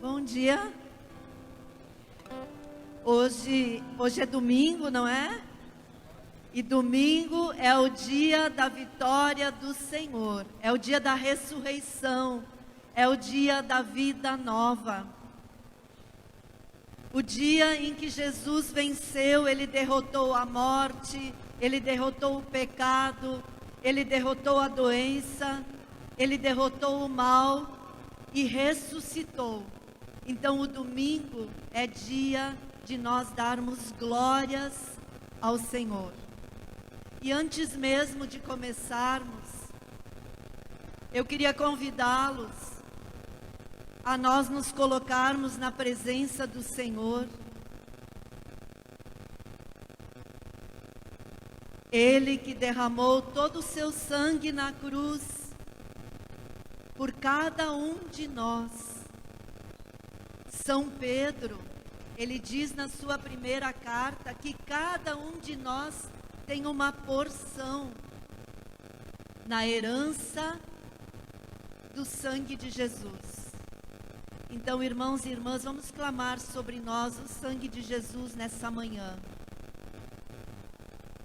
Bom dia. Hoje é domingo, não é? E domingo é o dia da vitória do Senhor. É o dia da ressurreição. É o dia da vida nova. O dia em que Jesus venceu, Ele derrotou a morte, Ele derrotou o pecado, Ele derrotou a doença, Ele derrotou o mal e ressuscitou. Então o domingo é dia de nós darmos glórias ao Senhor. E antes mesmo de começarmos, eu queria convidá-los a nós nos colocarmos na presença do Senhor. Ele que derramou todo o seu sangue na cruz por cada um de nós. São Pedro, ele diz na sua primeira carta que cada um de nós tem uma porção na herança do sangue de Jesus. Então, irmãos e irmãs, vamos clamar sobre nós o sangue de Jesus nessa manhã.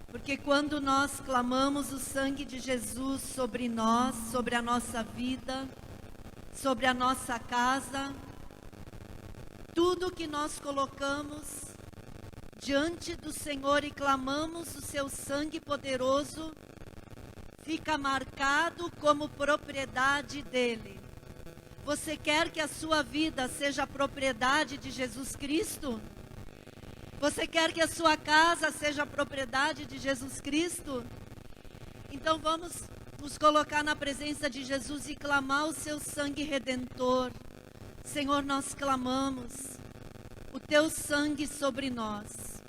Porque quando nós clamamos o sangue de Jesus sobre nós, sobre a nossa vida, sobre a nossa casa, tudo que nós colocamos diante do Senhor e clamamos o seu sangue poderoso, fica marcado como propriedade dele. Você quer que a sua vida seja propriedade de Jesus Cristo? Você quer que a sua casa seja propriedade de Jesus Cristo? Então vamos nos colocar na presença de Jesus e clamar o seu sangue redentor. Senhor, nós clamamos o teu sangue sobre nós.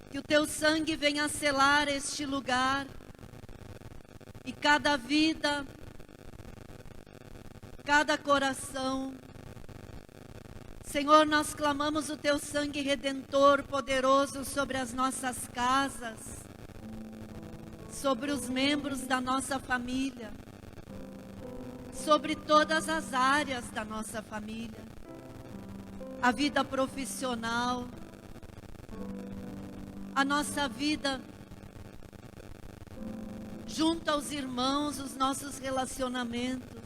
Que o teu sangue venha selar este lugar e cada vida, cada coração. Senhor, nós clamamos o teu sangue redentor poderoso sobre as nossas casas, sobre os membros da nossa família, sobre todas as áreas da nossa família, a vida profissional, a nossa vida junto aos irmãos, os nossos relacionamentos.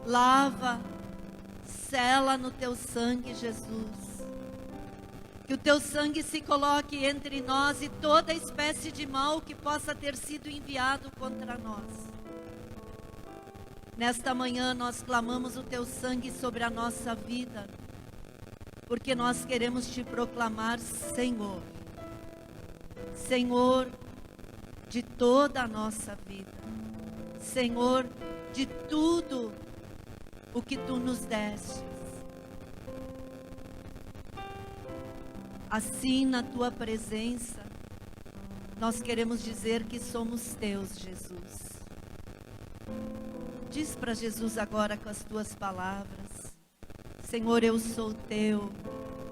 Lava, sela no teu sangue, Jesus. Que o teu sangue se coloque entre nós e toda espécie de mal que possa ter sido enviado contra nós. Nesta manhã nós clamamos o teu sangue sobre a nossa vida, porque nós queremos te proclamar Senhor. Senhor de toda a nossa vida. Senhor de tudo o que tu nos destes. Assim, na tua presença, nós queremos dizer que somos teus, Jesus. Diz para Jesus agora com as tuas palavras: Senhor, eu sou teu,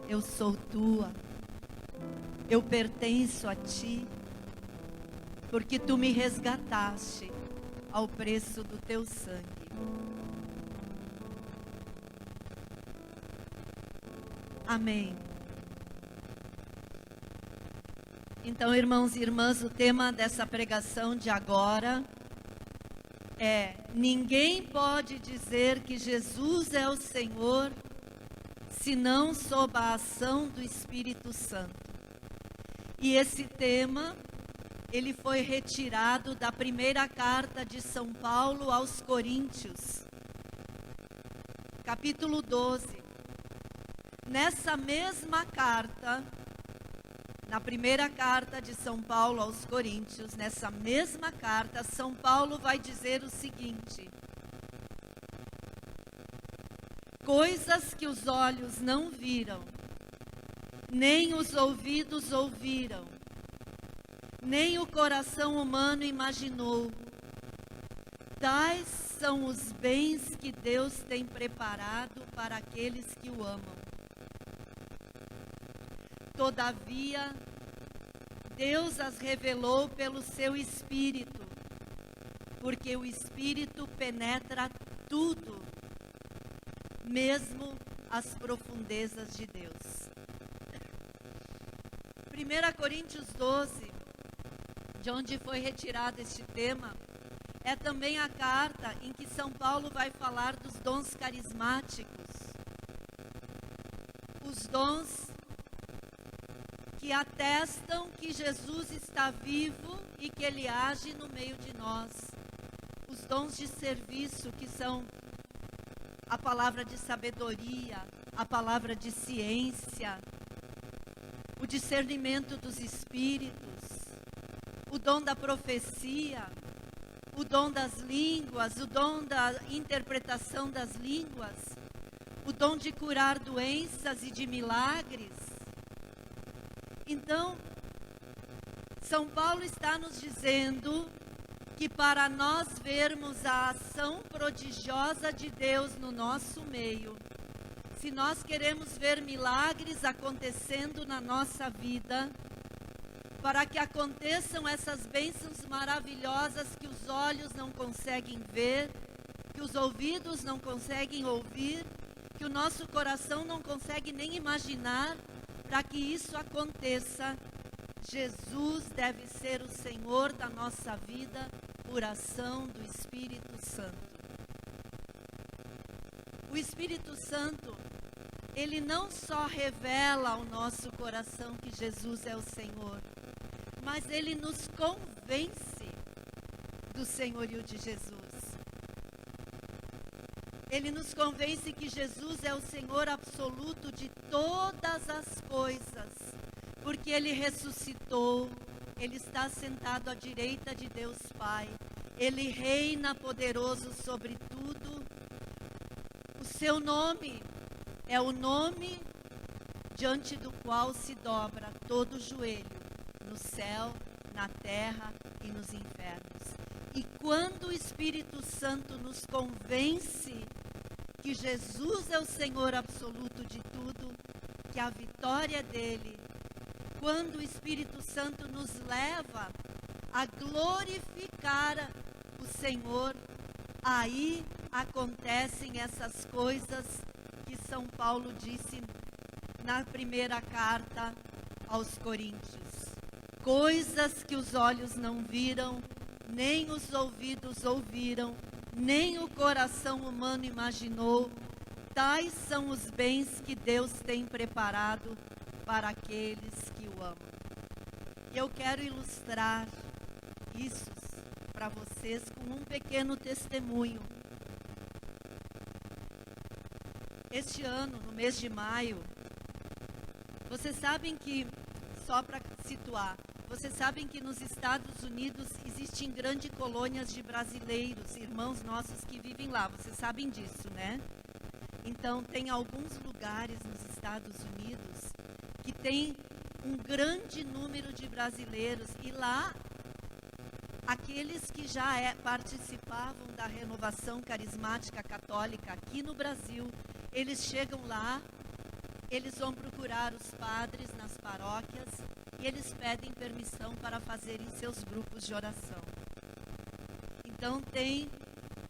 eu sou tua, eu pertenço a ti, porque tu me resgataste ao preço do teu sangue. Amém. Então, irmãos e irmãs, o tema dessa pregação de agora é: ninguém pode dizer que Jesus é o Senhor senão sob a ação do Espírito Santo. E esse tema, ele foi retirado da primeira carta de São Paulo aos Coríntios, capítulo 12. Nessa mesma carta, na primeira carta de São Paulo aos Coríntios, nessa mesma carta, São Paulo vai dizer o seguinte: coisas que os olhos não viram, nem os ouvidos ouviram, nem o coração humano imaginou, tais são os bens que Deus tem preparado para aqueles que o amam. Todavia, Deus as revelou pelo seu Espírito, porque o Espírito penetra tudo, mesmo as profundezas de Deus. 1 Coríntios 12, de onde foi retirado este tema, é também a carta em que São Paulo vai falar dos dons carismáticos. Os dons que atestam que Jesus está vivo e que Ele age no meio de nós. Os dons de serviço, que são a palavra de sabedoria, a palavra de ciência, o discernimento dos espíritos, o dom da profecia, o dom das línguas, o dom da interpretação das línguas, o dom de curar doenças e de milagres. Então, São Paulo está nos dizendo que para nós vermos a ação prodigiosa de Deus no nosso meio, se nós queremos ver milagres acontecendo na nossa vida, para que aconteçam essas bênçãos maravilhosas que os olhos não conseguem ver, que os ouvidos não conseguem ouvir, que o nosso coração não consegue nem imaginar, para que isso aconteça, Jesus deve ser o Senhor da nossa vida por ação do Espírito Santo. O Espírito Santo, ele não só revela ao nosso coração que Jesus é o Senhor, mas ele nos convence do senhorio de Jesus. Ele nos convence que Jesus é o Senhor absoluto de todas as coisas, porque Ele ressuscitou, Ele está sentado à direita de Deus Pai, Ele reina poderoso sobre tudo. O seu nome é o nome diante do qual se dobra todo joelho, no céu, na terra e nos infernos. E quando o Espírito Santo nos convence que Jesus é o Senhor absoluto de tudo, que a vitória é dele, quando o Espírito Santo nos leva a glorificar o Senhor, aí acontecem essas coisas que São Paulo disse na primeira carta aos Coríntios. Coisas que os olhos não viram, nem os ouvidos ouviram, nem o coração humano imaginou, tais são os bens que Deus tem preparado para aqueles que o amam. E eu quero ilustrar isso para vocês com um pequeno testemunho. Este ano, no mês de maio, vocês sabem que, só para situar, vocês sabem que nos Estados Unidos existem grandes colônias de brasileiros, irmãos nossos que vivem lá, vocês sabem disso, né? Então, tem alguns lugares nos Estados Unidos que tem um grande número de brasileiros, e lá, aqueles que já participavam da renovação carismática católica aqui no Brasil, eles chegam lá, eles vão procurar os padres nas paróquias e eles pedem permissão para fazerem seus grupos de oração. Então tem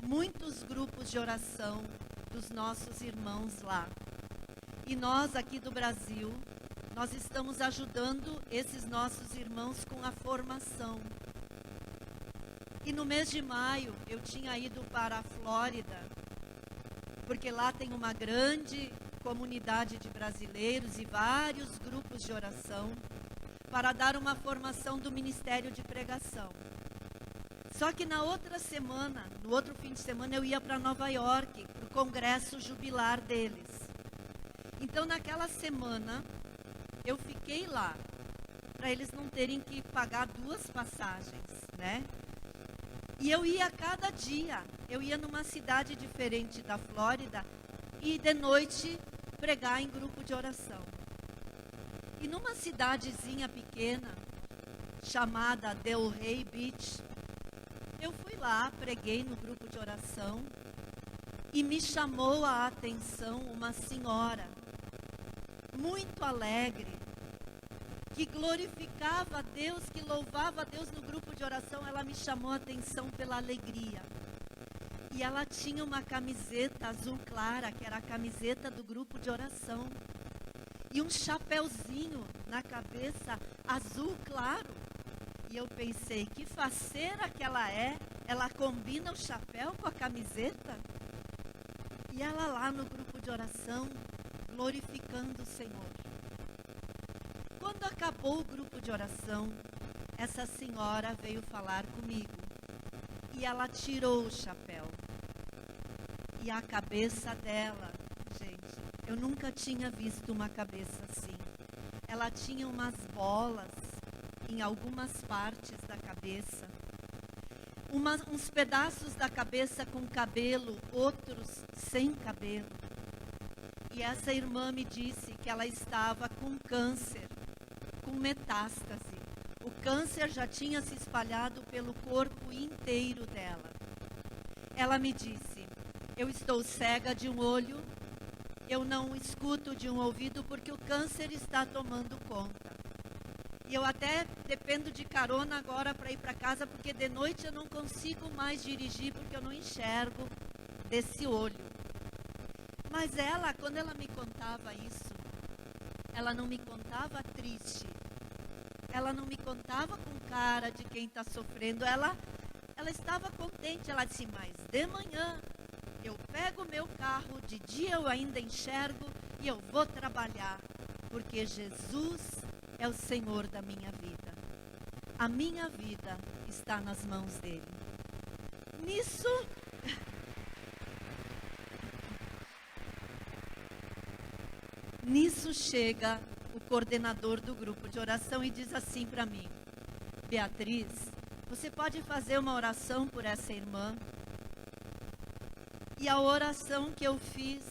muitos grupos de oração dos nossos irmãos lá. E nós aqui do Brasil, nós estamos ajudando esses nossos irmãos com a formação. E no mês de maio eu tinha ido para a Flórida, porque lá tem uma grande comunidade de brasileiros e vários grupos de oração, para dar uma formação do Ministério de Pregação. Só que na outra semana, no outro fim de semana, eu ia para Nova York, para o congresso jubilar deles. Então, naquela semana, eu fiquei lá, para eles não terem que pagar 2 passagens, né? E eu ia cada dia, eu ia numa cidade diferente da Flórida e de noite pregar em grupo de oração. E numa cidadezinha pequena, chamada Delray Beach, eu fui lá, preguei no grupo de oração e me chamou a atenção uma senhora muito alegre, que glorificava a Deus, que louvava a Deus no grupo de oração. Ela me chamou a atenção pela alegria. E ela tinha uma camiseta azul clara, que era a camiseta do grupo de oração. E um chapéuzinho na cabeça azul claro. E eu pensei, que faceira que ela é. Ela combina o chapéu com a camiseta. E ela lá no grupo de oração, glorificando o Senhor. Quando acabou o grupo de oração, essa senhora veio falar comigo. E ela tirou o chapéu. E a cabeça dela, gente, eu nunca tinha visto uma cabeça assim. Ela tinha umas bolas em algumas partes da cabeça. Uns pedaços da cabeça com cabelo, outros sem cabelo. E essa irmã me disse que ela estava com câncer, com metástase. O câncer já tinha se espalhado pelo corpo inteiro dela. Ela me disse, eu estou cega de um olho, eu não escuto de um ouvido porque o câncer está tomando conta. E eu até dependo de carona agora para ir para casa, porque de noite eu não consigo mais dirigir, porque eu não enxergo desse olho. Mas ela, quando ela me contava isso, ela não me contava triste. Ela não me contava com cara de quem está sofrendo. Ela estava contente. Ela disse, mas de manhã eu pego o meu carro, de dia eu ainda enxergo e eu vou trabalhar, porque Jesus é o Senhor da minha vida. A minha vida está nas mãos dele. Nisso chega o coordenador do grupo de oração e diz assim para mim, Beatriz, você pode fazer uma oração por essa irmã? E a oração que eu fiz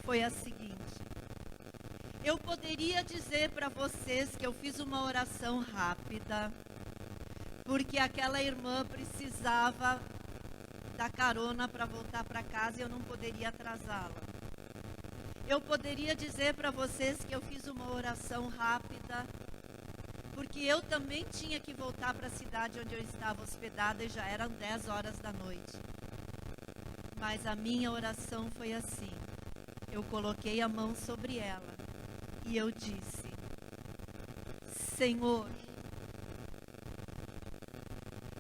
foi a seguinte. Eu poderia dizer para vocês que eu fiz uma oração rápida, porque aquela irmã precisava da carona para voltar para casa e eu não poderia atrasá-la. Eu poderia dizer para vocês que eu fiz uma oração rápida, porque eu também tinha que voltar para a cidade onde eu estava hospedada e já eram 10 horas da noite. Mas a minha oração foi assim. Eu coloquei a mão sobre ela e eu disse, Senhor,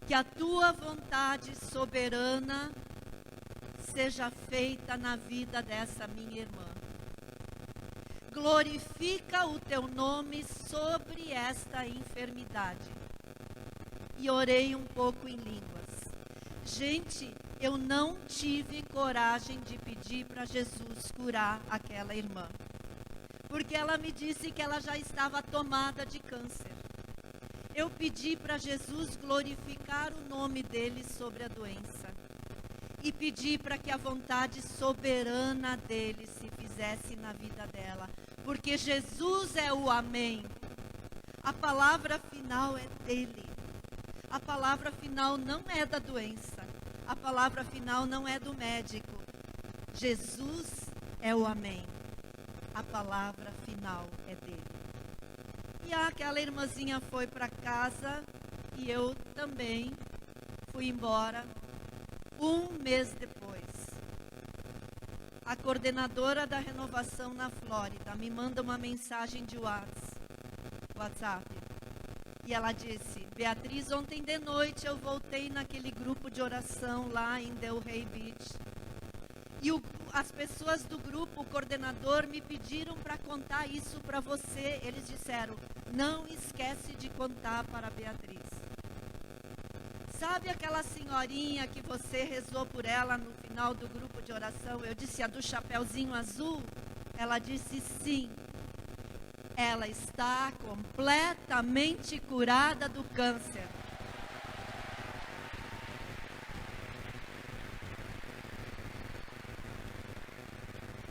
que a tua vontade soberana seja feita na vida dessa minha irmã. Glorifica o teu nome sobre esta enfermidade. E orei um pouco em línguas. Gente, eu não tive coragem de pedir para Jesus curar aquela irmã. Porque ela me disse que ela já estava tomada de câncer. Eu pedi para Jesus glorificar o nome dele sobre a doença. E pedi para que a vontade soberana dele se fizesse na vida dela. Porque Jesus é o amém. A palavra final é dele. A palavra final não é da doença. A palavra final não é do médico. Jesus é o amém. A palavra final é dele. E aquela irmãzinha foi para casa e eu também fui embora. Um mês depois, a coordenadora da renovação na Flórida me manda uma mensagem de WhatsApp. E ela disse, Beatriz, ontem de noite eu voltei naquele grupo de oração lá em Delray Beach. E as pessoas do grupo, o coordenador, me pediram para contar isso para você. Eles disseram, não esquece de contar para a Beatriz. Sabe aquela senhorinha que você rezou por ela no final do grupo de oração? Eu disse, a do chapeuzinho azul? Ela disse, sim. Ela está completamente curada do câncer.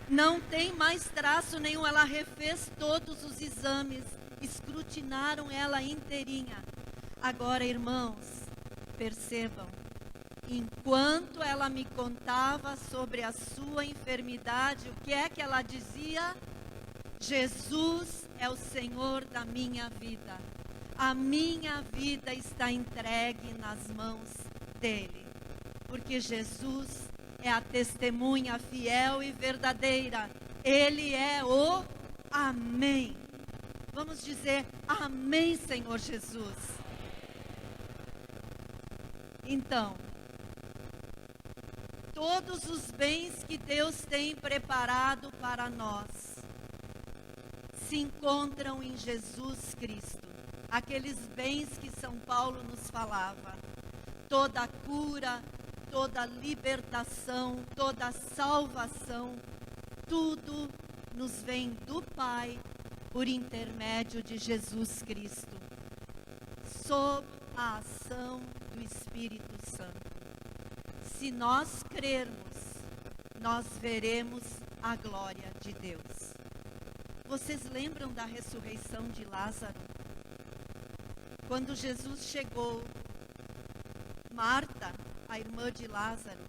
Não tem mais traço nenhum. Ela refez todos os exames, escrutinaram ela inteirinha. Agora, irmãos, percebam, enquanto ela me contava sobre a sua enfermidade, o que é que ela dizia? Jesus é o Senhor da minha vida. A minha vida está entregue nas mãos dele. porque Jesus é a testemunha fiel e verdadeira. Ele é o Amém. Vamos dizer Amém, Senhor Jesus. Então, todos os bens que Deus tem preparado para nós se encontram em Jesus Cristo. Aqueles bens que São Paulo nos falava. Toda cura, toda libertação, toda salvação, tudo nos vem do Pai por intermédio de Jesus Cristo, sob a ação do Espírito Santo. Se nós crermos, nós veremos a glória de Deus. Vocês lembram da ressurreição de Lázaro? Quando Jesus chegou, Marta, a irmã de Lázaro,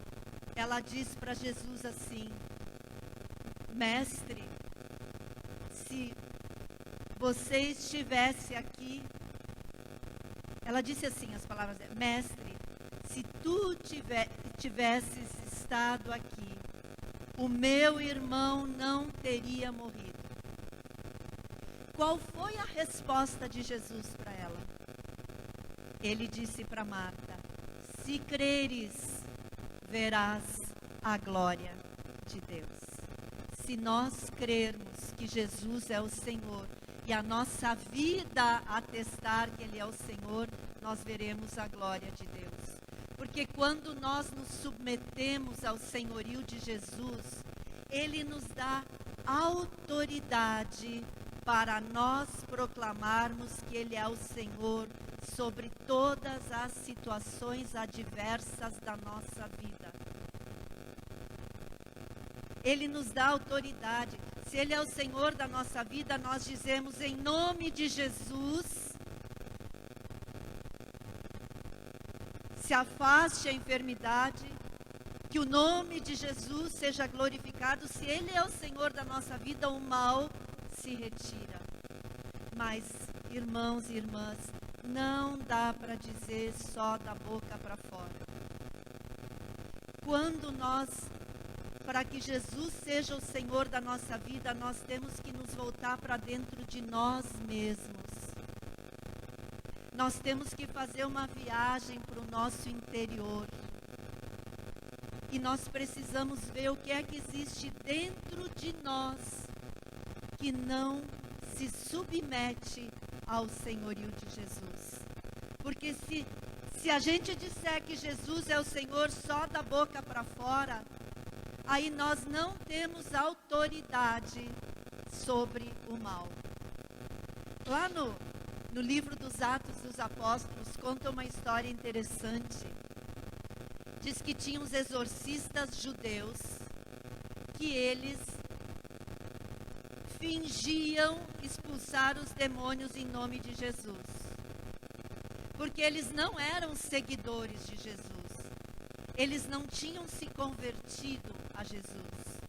ela disse para Jesus assim: Mestre, se você estivesse aqui, ela disse assim, as palavras dela: Mestre, se tu tivesses estado aqui, o meu irmão não teria morrido. Qual foi a resposta de Jesus para ela? Ele disse para Marta: se creres, verás a glória de Deus. Se nós crermos que Jesus é o Senhor e a nossa vida atestar que Ele é o Senhor, nós veremos a glória de Deus. Porque quando nós nos submetemos ao senhorio de Jesus, Ele nos dá autoridade para nós proclamarmos que Ele é o Senhor sobre todas as situações adversas da nossa vida. Ele nos dá autoridade. Se Ele é o Senhor da nossa vida, nós dizemos em nome de Jesus, se afaste a enfermidade, que o nome de Jesus seja glorificado. Se Ele é o Senhor da nossa vida, o mal se retira. Mas, irmãos e irmãs, não dá para dizer só da boca para fora. Quando nós, para que Jesus seja o Senhor da nossa vida, nós temos que nos voltar para dentro de nós mesmos. Nós temos que fazer uma viagem para o nosso interior. E nós precisamos ver o que é que existe dentro de nós que não se submete ao senhorio de Jesus. Porque se a gente disser que Jesus é o Senhor só da boca para fora, aí nós não temos autoridade sobre o mal. Lá no livro dos Atos dos Apóstolos, conta uma história interessante. Diz que tinha uns exorcistas judeus que eles fingiam expulsar os demônios em nome de Jesus. Porque eles não eram seguidores de Jesus. Eles não tinham se convertido a Jesus.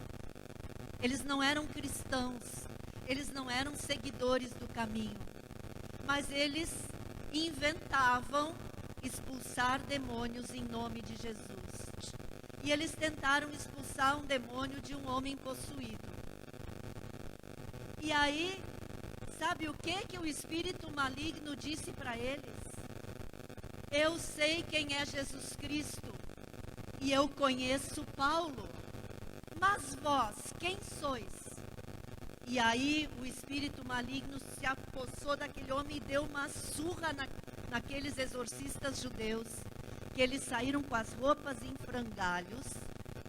Eles não eram cristãos. Eles não eram seguidores do caminho. Mas eles inventavam expulsar demônios em nome de Jesus. E eles tentaram expulsar um demônio de um homem possuído. E aí, sabe o que o espírito maligno disse para eles? Eu sei quem é Jesus Cristo e eu conheço Paulo, mas vós, quem sois? E aí o espírito maligno se apossou daquele homem e deu uma surra naqueles exorcistas judeus, que eles saíram com as roupas em frangalhos,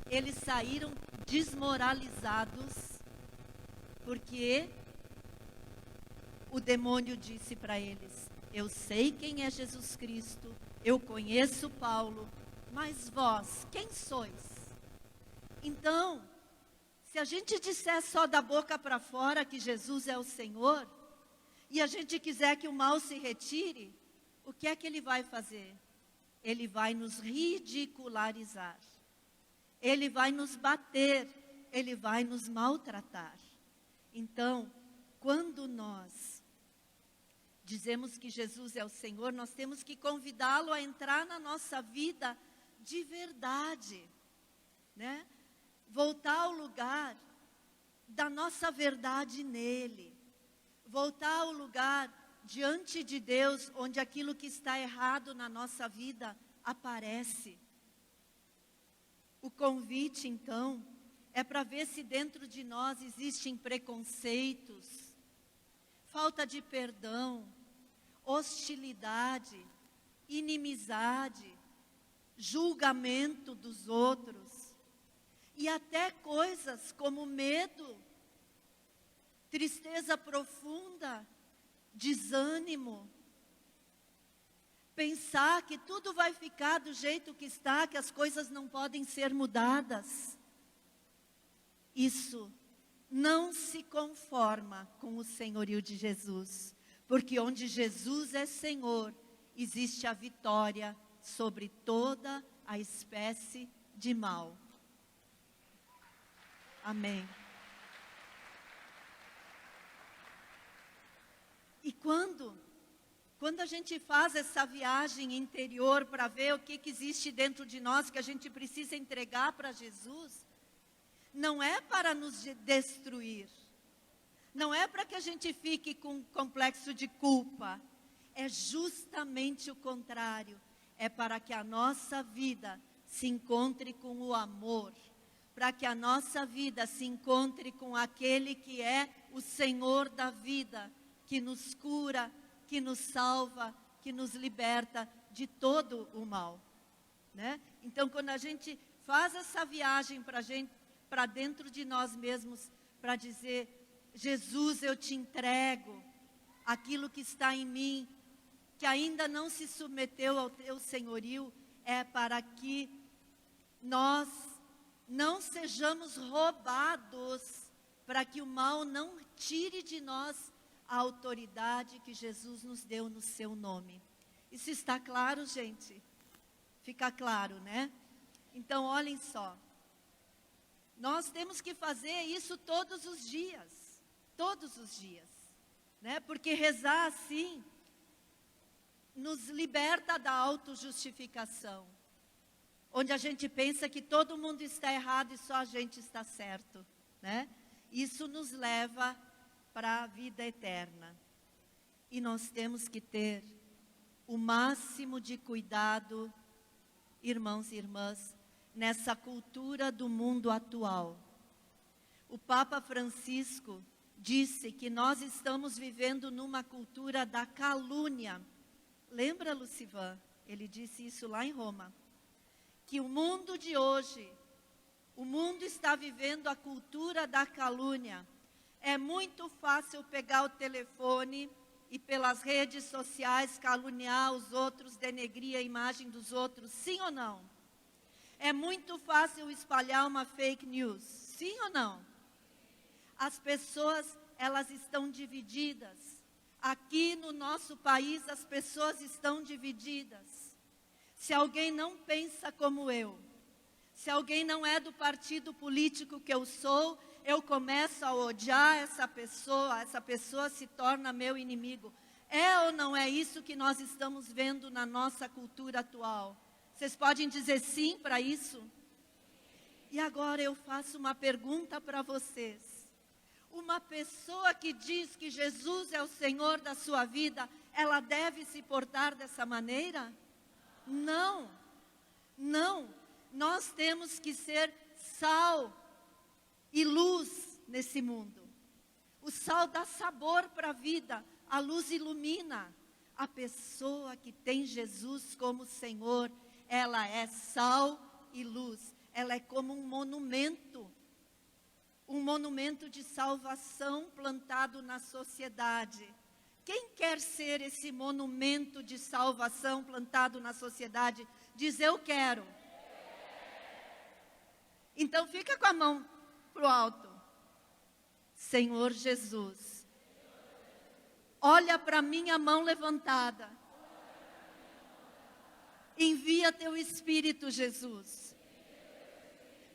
eles saíram desmoralizados, porque o demônio disse para eles: eu sei quem é Jesus Cristo, eu conheço Paulo, mas vós, quem sois? Então, se a gente disser só da boca para fora que Jesus é o Senhor, e a gente quiser que o mal se retire, o que é que Ele vai fazer? Ele vai nos ridicularizar. Ele vai nos bater. Ele vai nos maltratar. Então, quando nós dizemos que Jesus é o Senhor, nós temos que convidá-lo a entrar na nossa vida de verdade, né? Voltar ao lugar da nossa verdade nele. Voltar ao lugar diante de Deus, onde aquilo que está errado na nossa vida aparece. O convite, então, é para ver se dentro de nós existem preconceitos, falta de perdão, hostilidade, inimizade, julgamento dos outros, e até coisas como medo, tristeza profunda, desânimo, pensar que tudo vai ficar do jeito que está, que as coisas não podem ser mudadas. Isso não se conforma com o senhorio de Jesus, porque onde Jesus é Senhor, existe a vitória sobre toda a espécie de mal. Amém. E quando a gente faz essa viagem interior para ver o que existe dentro de nós que a gente precisa entregar para Jesus, não é para nos destruir, não é para que a gente fique com complexo de culpa, é justamente o contrário, é para que a nossa vida se encontre com o amor, para que a nossa vida se encontre com aquele que é o Senhor da vida, que nos cura, que nos salva, que nos liberta de todo o mal, né? Então, quando a gente faz essa viagem para dentro de nós mesmos, para dizer, Jesus, eu te entrego aquilo que está em mim, que ainda não se submeteu ao teu senhorio, é para que nós não sejamos roubados, para que o mal não tire de nós a autoridade que Jesus nos deu no seu nome. Isso está claro, gente? Fica claro, né? Então, olhem só. Nós temos que fazer isso todos os dias, né? Porque rezar assim nos liberta da autojustificação, onde a gente pensa que todo mundo está errado e só a gente está certo, né? Isso nos leva para a vida eterna. E nós temos que ter o máximo de cuidado, irmãos e irmãs, nessa cultura do mundo atual. O Papa Francisco disse que nós estamos vivendo numa cultura da calúnia. Lembra, Lucivan? Ele disse isso lá em Roma. Que o mundo de hoje, o mundo está vivendo a cultura da calúnia. É muito fácil pegar o telefone e pelas redes sociais caluniar os outros, denegrir a imagem dos outros, sim ou não? É muito fácil espalhar uma fake news, sim ou não? As pessoas, elas estão divididas. Aqui no nosso país, as pessoas estão divididas. Se alguém não pensa como eu, se alguém não é do partido político que eu sou, eu começo a odiar essa pessoa se torna meu inimigo. É ou não é isso que nós estamos vendo na nossa cultura atual? Vocês podem dizer sim para isso? E agora eu faço uma pergunta para vocês. Uma pessoa que diz que Jesus é o Senhor da sua vida, ela deve se portar dessa maneira? Não, não. Nós temos que ser sal e luz nesse mundo. O sal dá sabor para a vida, a luz ilumina. A pessoa que tem Jesus como Senhor, ela é sal e luz. Ela é como um monumento de salvação plantado na sociedade. Quem quer ser esse monumento de salvação plantado na sociedade, diz eu quero. Então fica com a mão para o alto. Senhor Jesus, olha para minha mão levantada. Envia teu Espírito, Jesus.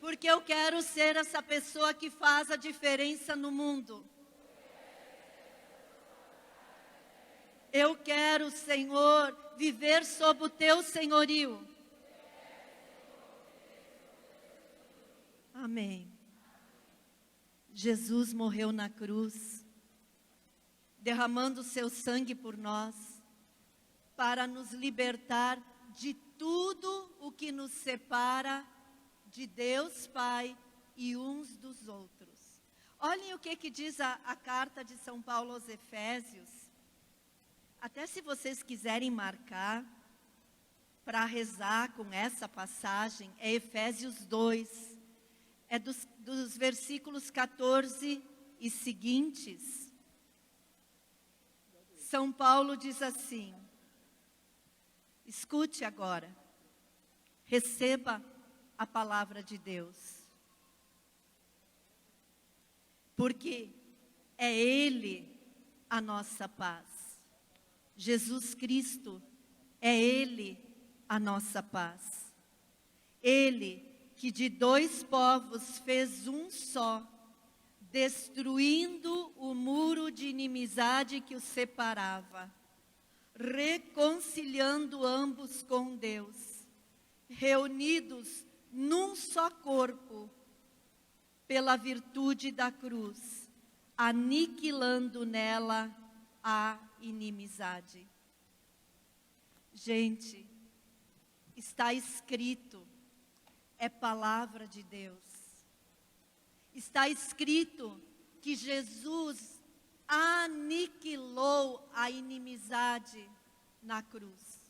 Porque eu quero ser essa pessoa que faz a diferença no mundo. Eu quero, Senhor, viver sob o teu senhorio. Amém. Jesus morreu na cruz, derramando seu sangue por nós, para nos libertar de tudo o que nos separa de Deus Pai e uns dos outros. Olhem o que diz a carta de São Paulo aos Efésios. Até se vocês quiserem marcar para rezar com essa passagem, é Efésios 2, é dos versículos 14 e seguintes. São Paulo diz assim, escute agora, receba a palavra de Deus, porque é Ele a nossa paz. Jesus Cristo é Ele a nossa paz. Ele que de dois povos fez um só, destruindo o muro de inimizade que os separava, reconciliando ambos com Deus, reunidos num só corpo, pela virtude da cruz, aniquilando nela a inimizade. Gente, está escrito, é palavra de Deus. Está escrito que Jesus aniquilou a inimizade na cruz.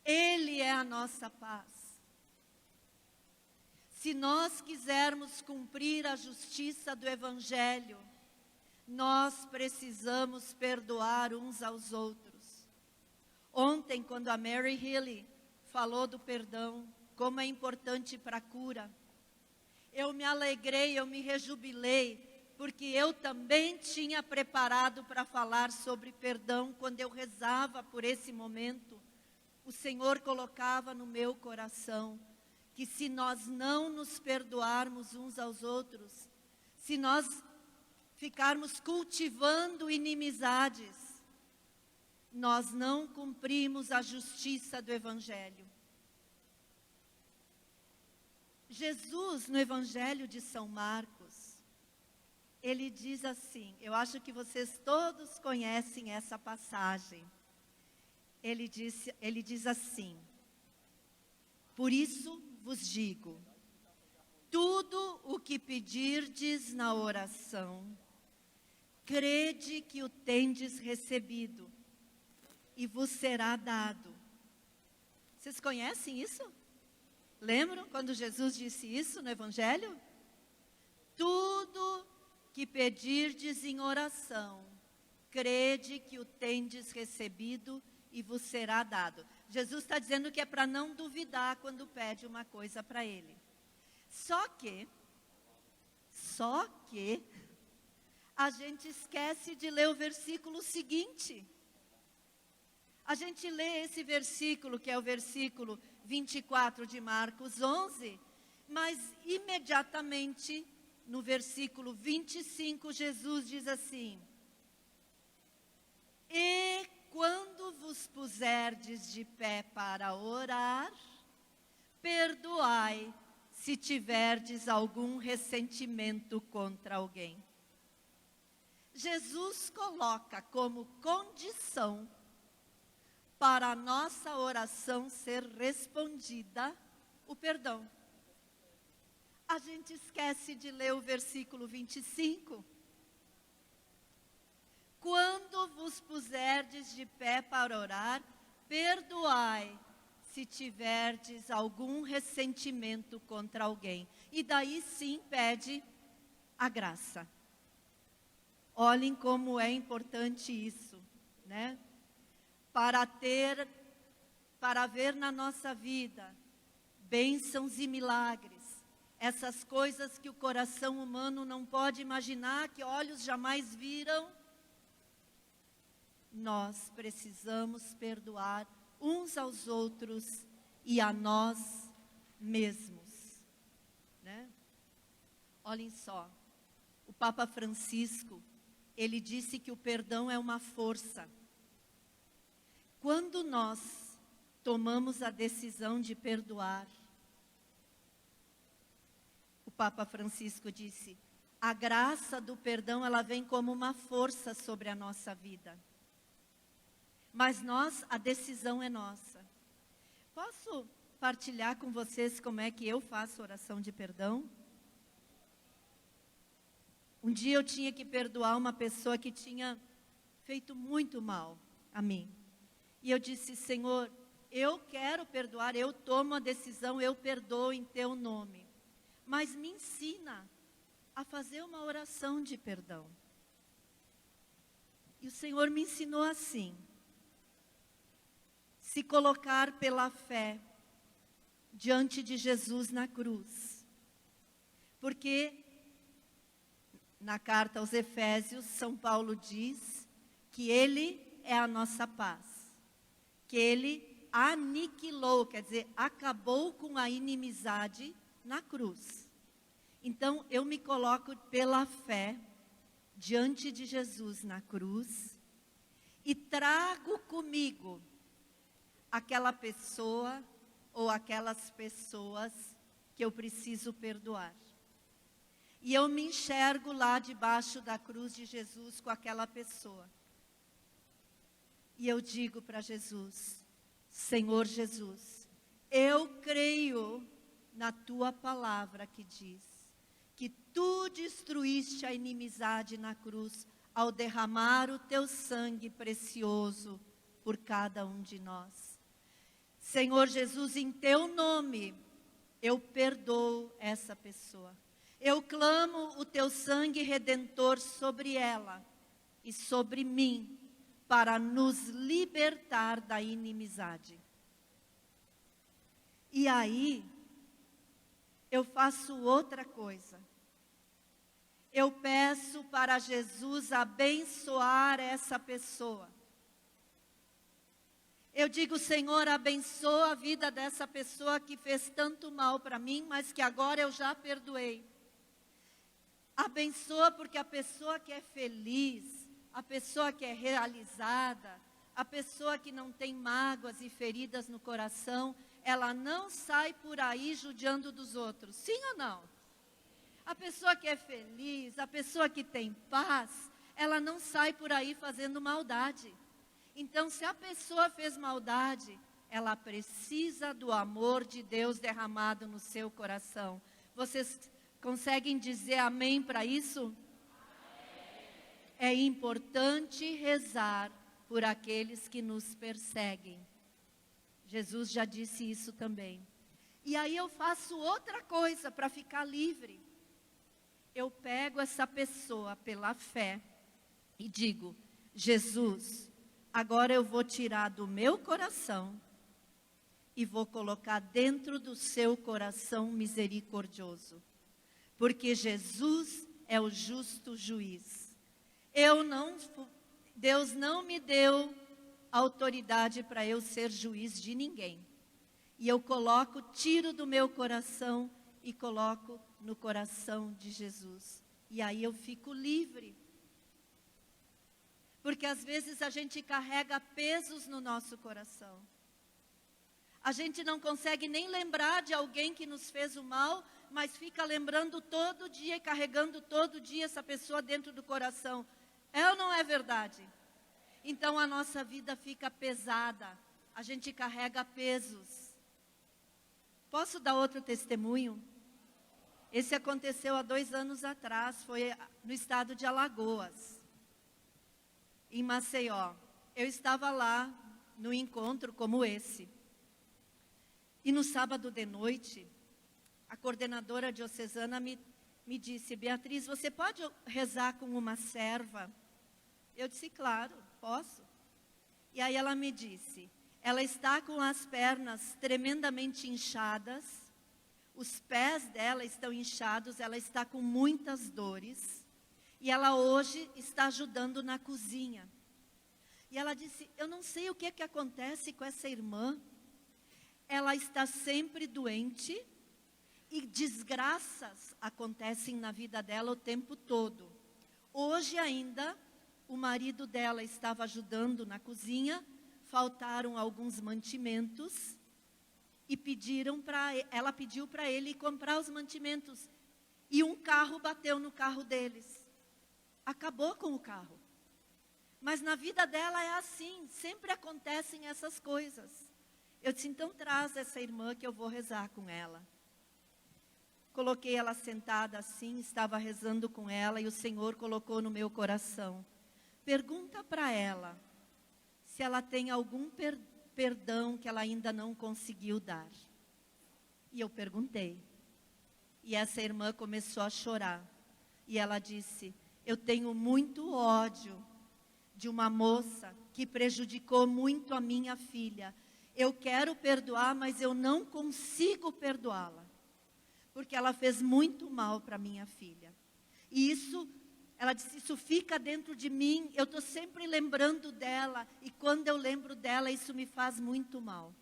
Ele é a nossa paz. Se nós quisermos cumprir a justiça do Evangelho, nós precisamos perdoar uns aos outros. Ontem, quando a Mary Healy falou do perdão, como é importante para a cura, eu me alegrei, eu me rejubilei, porque eu também tinha preparado para falar sobre perdão. Quando eu rezava por esse momento, o Senhor colocava no meu coração que se nós não nos perdoarmos uns aos outros, se nós ficarmos cultivando inimizades, nós não cumprimos a justiça do Evangelho. Jesus, no Evangelho de São Marcos, ele diz assim, eu acho que vocês todos conhecem essa passagem. Ele diz assim, por isso vos digo, tudo o que pedirdes na oração, crede que o tendes recebido, e vos será dado. Vocês conhecem isso? Lembram quando Jesus disse isso no Evangelho? Tudo que pedirdes em oração, crede que o tendes recebido e vos será dado. Jesus está dizendo que é para não duvidar quando pede uma coisa para Ele. Só que, a gente esquece de ler o versículo seguinte. A gente lê esse versículo, que é o versículo 24 de Marcos 11, mas imediatamente no versículo 25, Jesus diz assim, e quando vos puserdes de pé para orar, perdoai se tiverdes algum ressentimento contra alguém. Jesus coloca como condição para a nossa oração ser respondida, o perdão. A gente esquece de ler o versículo 25. Quando vos puserdes de pé para orar, perdoai se tiverdes algum ressentimento contra alguém. E daí sim pede a graça. Olhem como é importante isso, né? Para ver na nossa vida bênçãos e milagres, essas coisas que o coração humano não pode imaginar, que olhos jamais viram, nós precisamos perdoar uns aos outros e a nós mesmos, né? Olhem só, o Papa Francisco, ele disse que o perdão é uma força. Quando nós tomamos a decisão de perdoar, o Papa Francisco disse, a graça do perdão, ela vem como uma força sobre a nossa vida. Mas a decisão é nossa. Posso partilhar com vocês como é que eu faço oração de perdão? Um dia eu tinha que perdoar uma pessoa que tinha feito muito mal a mim. E eu disse, Senhor, eu quero perdoar, eu tomo a decisão, eu perdoo em teu nome. Mas me ensina a fazer uma oração de perdão. E o Senhor me ensinou assim, se colocar pela fé diante de Jesus na cruz. Porque na carta aos Efésios, São Paulo diz que Ele é a nossa paz, que Ele aniquilou, quer dizer, acabou com a inimizade na cruz. Então, eu me coloco pela fé diante de Jesus na cruz e trago comigo aquela pessoa ou aquelas pessoas que eu preciso perdoar. E eu me enxergo lá debaixo da cruz de Jesus com aquela pessoa. E eu digo para Jesus, Senhor Jesus, eu creio na tua palavra que diz que tu destruíste a inimizade na cruz ao derramar o teu sangue precioso por cada um de nós. Senhor Jesus, em teu nome, eu perdoo essa pessoa. Eu clamo o teu sangue redentor sobre ela e sobre mim, para nos libertar da inimizade. E aí, eu faço outra coisa. Eu peço para Jesus abençoar essa pessoa. Eu digo, Senhor, abençoa a vida dessa pessoa que fez tanto mal para mim, mas que agora eu já perdoei. Abençoa porque a pessoa que é feliz, a pessoa que é realizada, a pessoa que não tem mágoas e feridas no coração, ela não sai por aí judiando dos outros. Sim ou não? A pessoa que é feliz, a pessoa que tem paz, ela não sai por aí fazendo maldade. Então, se a pessoa fez maldade, ela precisa do amor de Deus derramado no seu coração. Vocês conseguem dizer amém para isso? É importante rezar por aqueles que nos perseguem. Jesus já disse isso também. E aí eu faço outra coisa para ficar livre. Eu pego essa pessoa pela fé e digo, Jesus, agora eu vou tirar do meu coração e vou colocar dentro do seu coração misericordioso. Porque Jesus é o justo juiz. Deus não me deu autoridade para eu ser juiz de ninguém. E eu tiro do meu coração e coloco no coração de Jesus. E aí eu fico livre. Porque às vezes a gente carrega pesos no nosso coração. A gente não consegue nem lembrar de alguém que nos fez o mal, mas fica lembrando todo dia e carregando todo dia essa pessoa dentro do coração. É ou não é verdade? Então a nossa vida fica pesada, a gente carrega pesos. Posso dar outro testemunho? Esse aconteceu há 2 anos atrás, foi no estado de Alagoas, em Maceió. Eu estava lá no encontro como esse. E no sábado de noite, a coordenadora diocesana me disse, Beatriz, você pode rezar com uma serva? Eu disse, claro, posso. E aí ela me disse, ela está com as pernas tremendamente inchadas, os pés dela estão inchados, ela está com muitas dores, e ela hoje está ajudando na cozinha. E ela disse, eu não sei o que é que acontece com essa irmã, ela está sempre doente, e desgraças acontecem na vida dela o tempo todo. Hoje ainda, o marido dela estava ajudando na cozinha, faltaram alguns mantimentos, e ela pediu para ele comprar os mantimentos. e um carro bateu no carro deles. Acabou com o carro. Mas na vida dela é assim, sempre acontecem essas coisas. Eu disse, então traz essa irmã que eu vou rezar com ela. Coloquei ela sentada assim, estava rezando com ela e o Senhor colocou no meu coração. Pergunta para ela se ela tem algum perdão que ela ainda não conseguiu dar. E eu perguntei. E essa irmã começou a chorar. E ela disse, eu tenho muito ódio de uma moça que prejudicou muito a minha filha. Eu quero perdoar, mas eu não consigo perdoá-la. Porque ela fez muito mal para minha filha. E isso, ela disse, isso fica dentro de mim, eu estou sempre lembrando dela, e quando eu lembro dela, isso me faz muito mal.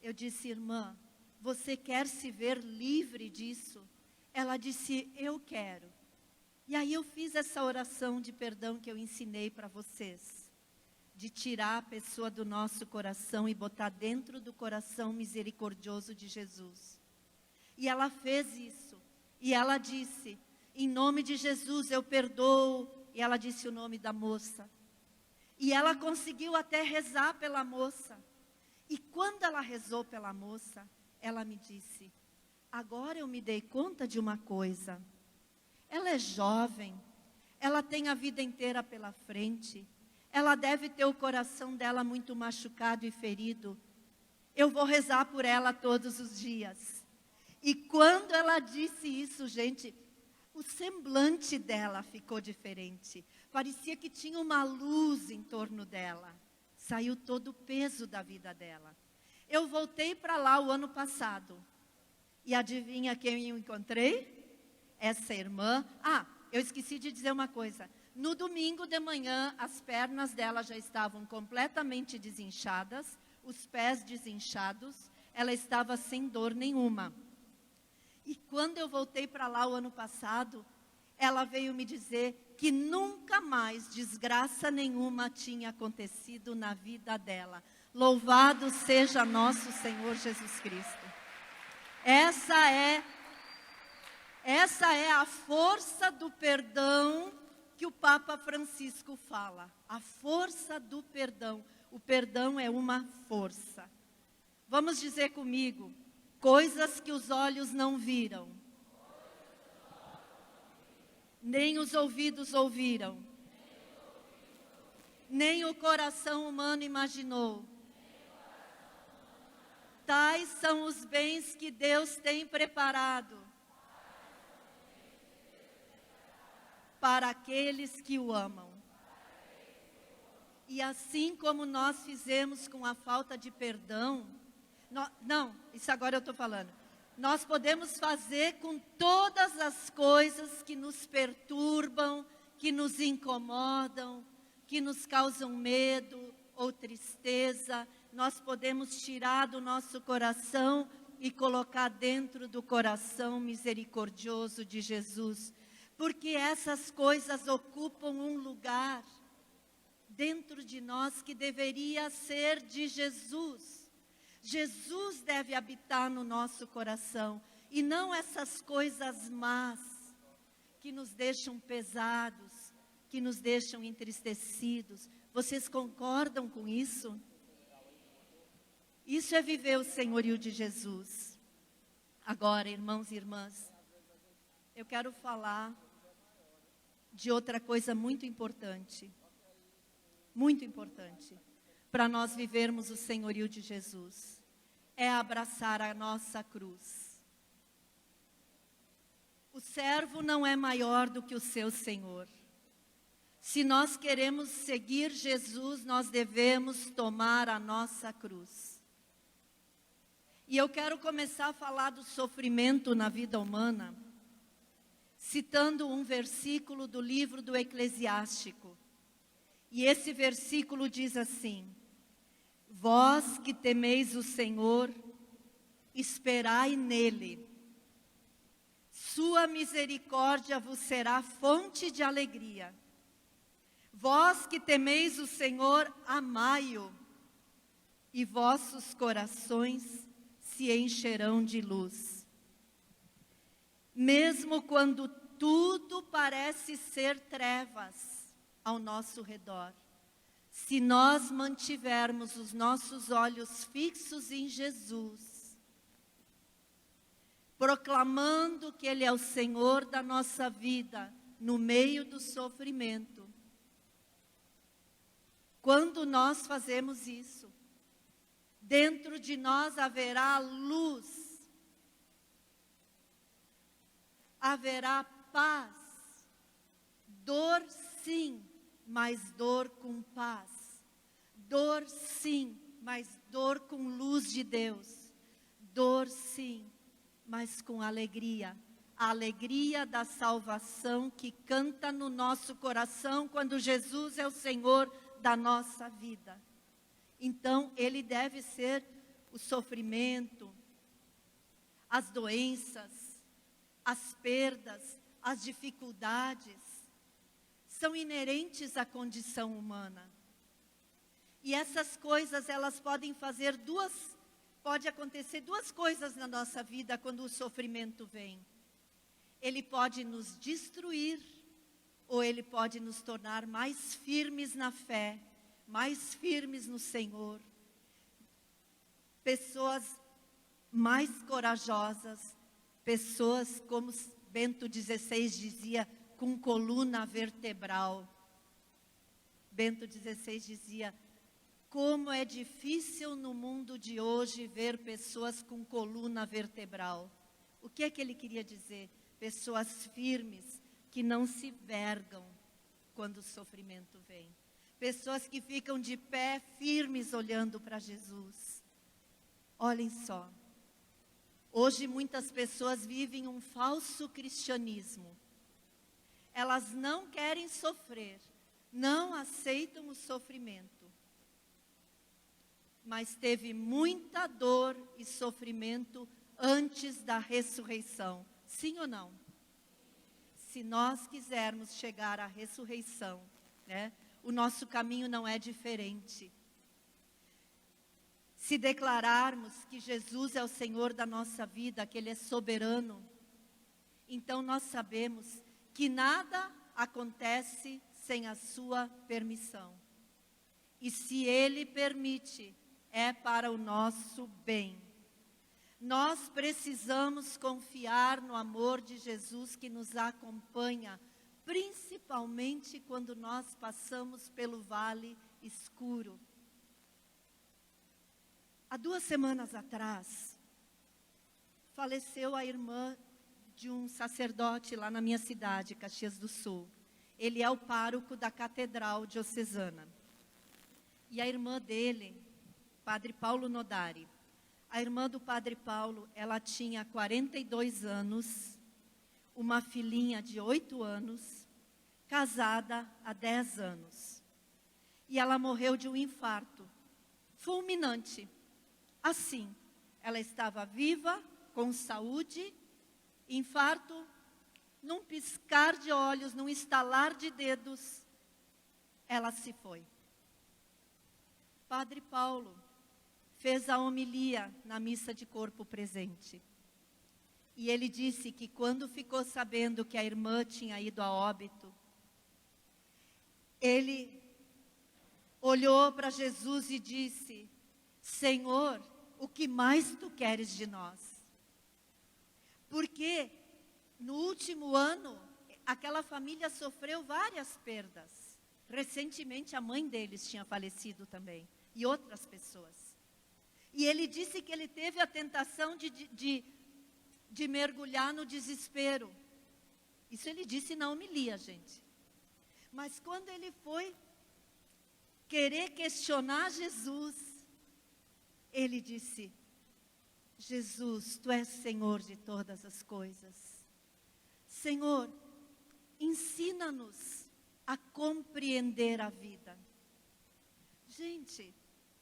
Eu disse, irmã, você quer se ver livre disso? Ela disse, eu quero. E aí eu fiz essa oração de perdão que eu ensinei para vocês. De tirar a pessoa do nosso coração e botar dentro do coração misericordioso de Jesus. E ela fez isso. E ela disse, em nome de Jesus eu perdoo. E ela disse o nome da moça. E ela conseguiu até rezar pela moça. E quando ela rezou pela moça, ela me disse, agora eu me dei conta de uma coisa. Ela é jovem, ela tem a vida inteira pela frente. Ela deve ter o coração dela muito machucado e ferido. Eu vou rezar por ela todos os dias. E quando ela disse isso, gente, o semblante dela ficou diferente. Parecia que tinha uma luz em torno dela. Saiu todo o peso da vida dela. Eu voltei para lá o ano passado. E adivinha quem eu encontrei? Essa irmã. Ah, eu esqueci de dizer uma coisa. No domingo de manhã, as pernas dela já estavam completamente desinchadas, os pés desinchados, ela estava sem dor nenhuma. E quando eu voltei para lá o ano passado, ela veio me dizer que nunca mais desgraça nenhuma tinha acontecido na vida dela. Louvado seja nosso Senhor Jesus Cristo. Essa é a força do perdão que o Papa Francisco fala. A força do perdão. O perdão é uma força. Vamos dizer comigo, coisas que os olhos não viram, nem os ouvidos ouviram, nem o coração humano imaginou. Tais são os bens que Deus tem preparado para aqueles que o amam. E assim como nós fizemos com a falta de perdão, isso agora eu estou falando. Nós podemos fazer com todas as coisas que nos perturbam, que nos incomodam, que nos causam medo ou tristeza. Nós podemos tirar do nosso coração e colocar dentro do coração misericordioso de Jesus. Porque essas coisas ocupam um lugar dentro de nós que deveria ser de Jesus. Jesus deve habitar no nosso coração e não essas coisas más que nos deixam pesados, que nos deixam entristecidos. Vocês concordam com isso? Isso é viver o senhorio de Jesus. Agora, irmãos e irmãs, eu quero falar de outra coisa muito importante para nós vivermos o senhorio de Jesus. É abraçar a nossa cruz. O servo não é maior do que o seu Senhor. Se nós queremos seguir Jesus, nós devemos tomar a nossa cruz. E eu quero começar a falar do sofrimento na vida humana, citando um versículo do livro do Eclesiástico. E esse versículo diz assim: vós que temeis o Senhor, esperai nele. Sua misericórdia vos será fonte de alegria. Vós que temeis o Senhor, amai-o, e vossos corações se encherão de luz. mesmo quando tudo parece ser trevas ao nosso redor. Se nós mantivermos os nossos olhos fixos em Jesus, proclamando que Ele é o Senhor da nossa vida no meio do sofrimento, quando nós fazemos isso, dentro de nós haverá luz, haverá paz, dor sim, mas dor com paz, dor sim, mas dor com luz de Deus, dor sim, mas com alegria, a alegria da salvação que canta no nosso coração quando Jesus é o Senhor da nossa vida. Então, Ele deve ser o sofrimento, as doenças, as perdas, as dificuldades, são inerentes à condição humana. E essas coisas, elas podem pode acontecer duas coisas na nossa vida quando o sofrimento vem. Ele pode nos destruir, ou ele pode nos tornar mais firmes na fé, mais firmes no Senhor. Pessoas mais corajosas, pessoas, como Bento XVI dizia, com coluna vertebral. Bento XVI dizia, como é difícil no mundo de hoje ver pessoas com coluna vertebral. O que é que ele queria dizer? Pessoas firmes, que não se vergam quando o sofrimento vem. Pessoas que ficam de pé, firmes, olhando para Jesus. Olhem só. Hoje muitas pessoas vivem um falso cristianismo. Elas não querem sofrer, não aceitam o sofrimento. Mas teve muita dor e sofrimento antes da ressurreição. Sim ou não? Se nós quisermos chegar à ressurreição, né, o nosso caminho não é diferente. Se declararmos que Jesus é o Senhor da nossa vida, que Ele é soberano, então nós sabemos que nada acontece sem a sua permissão. E se Ele permite, é para o nosso bem. Nós precisamos confiar no amor de Jesus que nos acompanha, principalmente quando nós passamos pelo vale escuro. Há 2 semanas atrás, faleceu a irmã de um sacerdote lá na minha cidade, Caxias do Sul. Ele é o pároco da Catedral Diocesana. E a irmã dele, Padre Paulo Nodari, a irmã do Padre Paulo, ela tinha 42 anos, uma filhinha de 8 anos, casada há 10 anos. E ela morreu de um infarto fulminante. Assim, ela estava viva, com saúde, infarto, num piscar de olhos, num estalar de dedos, ela se foi. Padre Paulo fez a homilia na missa de corpo presente. E ele disse que quando ficou sabendo que a irmã tinha ido a óbito, ele olhou para Jesus e disse, Senhor, o que mais tu queres de nós? Porque no último ano, aquela família sofreu várias perdas. Recentemente a mãe deles tinha falecido também, e outras pessoas. E ele disse que ele teve a tentação de mergulhar no desespero. Isso ele disse na homilia, gente. Mas quando ele foi querer questionar Jesus, ele disse, Jesus, tu és Senhor de todas as coisas. Senhor, ensina-nos a compreender a vida. Gente,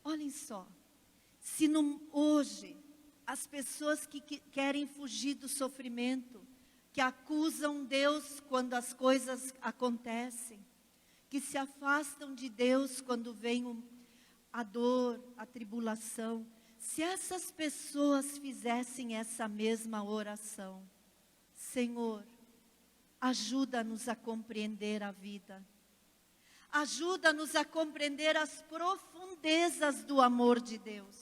olhem só. Se hoje as pessoas que querem fugir do sofrimento, que acusam Deus quando as coisas acontecem, que se afastam de Deus quando vem a dor, a tribulação, se essas pessoas fizessem essa mesma oração, Senhor, ajuda-nos a compreender a vida. Ajuda-nos a compreender as profundezas do amor de Deus.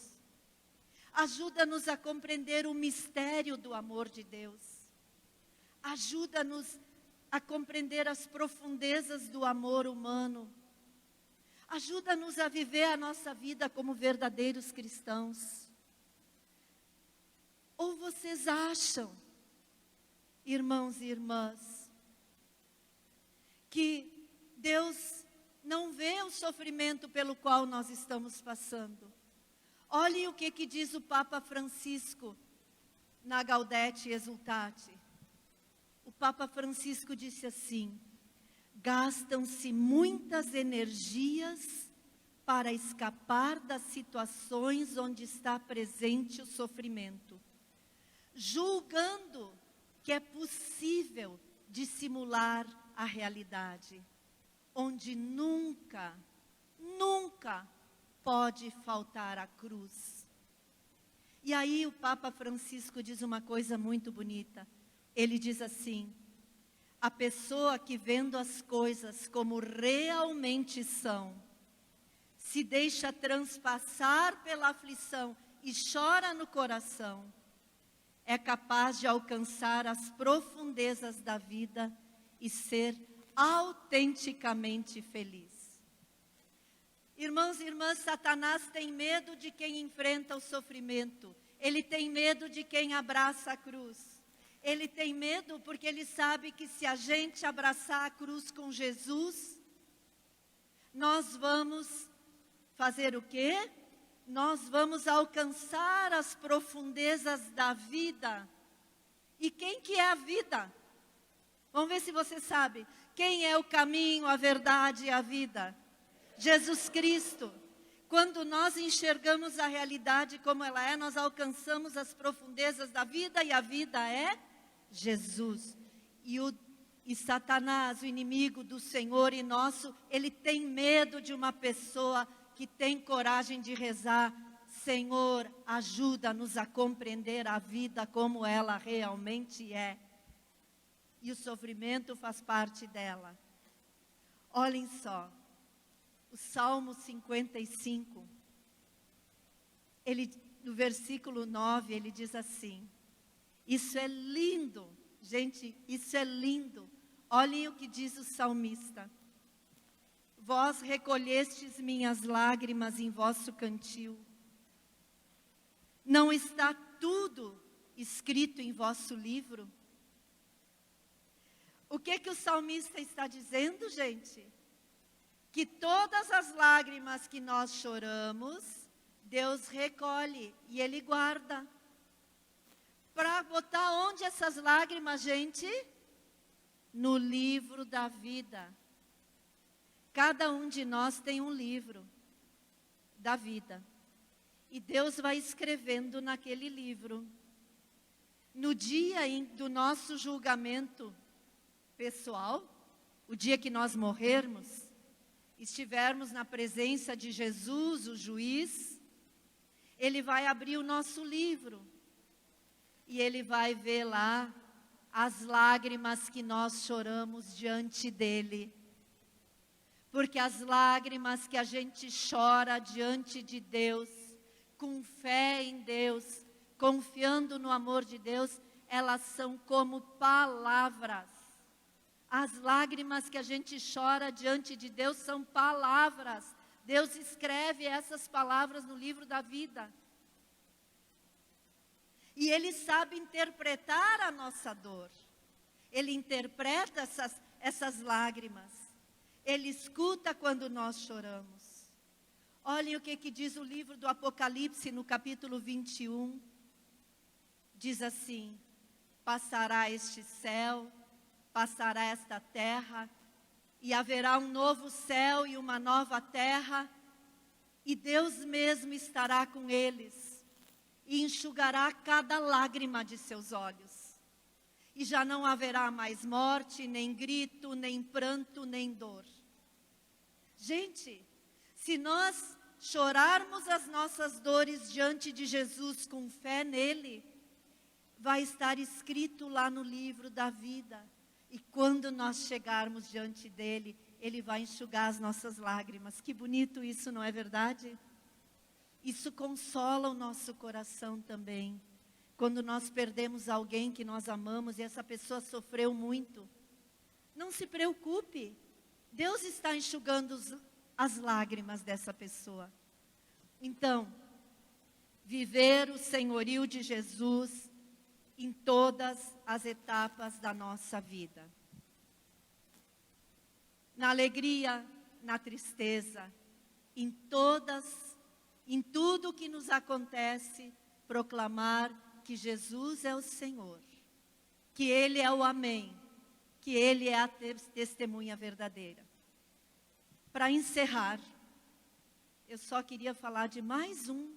Ajuda-nos a compreender o mistério do amor de Deus. Ajuda-nos a compreender as profundezas do amor humano. Ajuda-nos a viver a nossa vida como verdadeiros cristãos. Ou vocês acham, irmãos e irmãs, que Deus não vê o sofrimento pelo qual nós estamos passando? Olhem o que diz o Papa Francisco na Gaudete Exsultate. O Papa Francisco disse assim: gastam-se muitas energias para escapar das situações onde está presente o sofrimento, julgando que é possível dissimular a realidade, onde nunca pode faltar a cruz. E aí o Papa Francisco diz uma coisa muito bonita. Ele diz assim: a pessoa que, vendo as coisas como realmente são, se deixa transpassar pela aflição e chora no coração, é capaz de alcançar as profundezas da vida e ser autenticamente feliz. Irmãos e irmãs, Satanás tem medo de quem enfrenta o sofrimento. Ele tem medo de quem abraça a cruz. Ele tem medo porque ele sabe que se a gente abraçar a cruz com Jesus, nós vamos fazer o quê? Nós vamos alcançar as profundezas da vida. E quem que é a vida? Vamos ver se você sabe. Quem é o caminho, a verdade e a vida? Jesus Cristo. Quando nós enxergamos a realidade como ela é, nós alcançamos as profundezas da vida, e a vida é Jesus. E Satanás, o inimigo do Senhor e nosso, ele tem medo de uma pessoa que tem coragem de rezar: Senhor, ajuda-nos a compreender a vida como ela realmente é. E o sofrimento faz parte dela. Olhem só, o Salmo 55, no versículo 9, ele diz assim, isso é lindo, gente, isso é lindo. Olhem o que diz o salmista: vós recolhestes minhas lágrimas em vosso cantil. Não está tudo escrito em vosso livro? O que o salmista está dizendo, gente? Que todas as lágrimas que nós choramos, Deus recolhe e Ele guarda. Para botar onde essas lágrimas, gente? No livro da vida. Cada um de nós tem um livro da vida. E Deus vai escrevendo naquele livro. No dia do nosso julgamento pessoal, o dia que nós morrermos, estivermos na presença de Jesus, o juiz, Ele vai abrir o nosso livro. E Ele vai ver lá as lágrimas que nós choramos diante dEle. Porque as lágrimas que a gente chora diante de Deus, com fé em Deus, confiando no amor de Deus, elas são como palavras. As lágrimas que a gente chora diante de Deus são palavras. Deus escreve essas palavras no livro da vida. E Ele sabe interpretar a nossa dor. Ele interpreta essas lágrimas. Ele escuta quando nós choramos. Olhem o que diz o livro do Apocalipse, no capítulo 21. Diz assim: passará este céu, passará esta terra, e haverá um novo céu e uma nova terra, e Deus mesmo estará com eles, e enxugará cada lágrima de seus olhos. E já não haverá mais morte, nem grito, nem pranto, nem dor. Gente, se nós chorarmos as nossas dores diante de Jesus com fé nele, vai estar escrito lá no livro da vida. E quando nós chegarmos diante dele, ele vai enxugar as nossas lágrimas. Que bonito isso, não é verdade? Isso consola o nosso coração também. Quando nós perdemos alguém que nós amamos e essa pessoa sofreu muito, não se preocupe. Deus está enxugando as lágrimas dessa pessoa. Então, viver o senhorio de Jesus em todas as etapas da nossa vida. Na alegria, na tristeza, em tudo que nos acontece, proclamar que Jesus é o Senhor, que Ele é o Amém, que Ele é a testemunha verdadeira. Para encerrar, eu só queria falar de mais um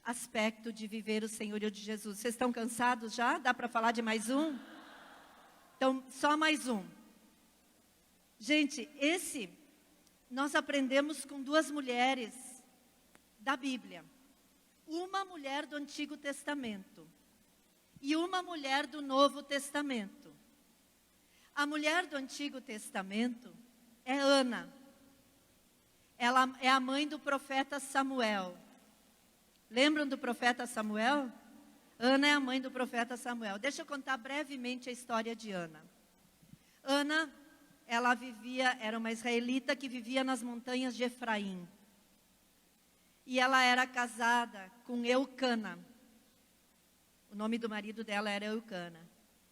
aspecto de viver o senhorio de Jesus. Vocês estão cansados já? Dá para falar de mais um? Então, só mais um. Gente, nós aprendemos com duas mulheres da Bíblia. Uma mulher do Antigo Testamento e uma mulher do Novo Testamento. A mulher do Antigo Testamento é Ana. Ela é a mãe do profeta Samuel. Lembram do profeta Samuel? Ana é a mãe do profeta Samuel. Deixa eu contar brevemente a história de Ana. Ana, ela era uma israelita que vivia nas montanhas de Efraim. E ela era casada com Eucana. O nome do marido dela era Eucana.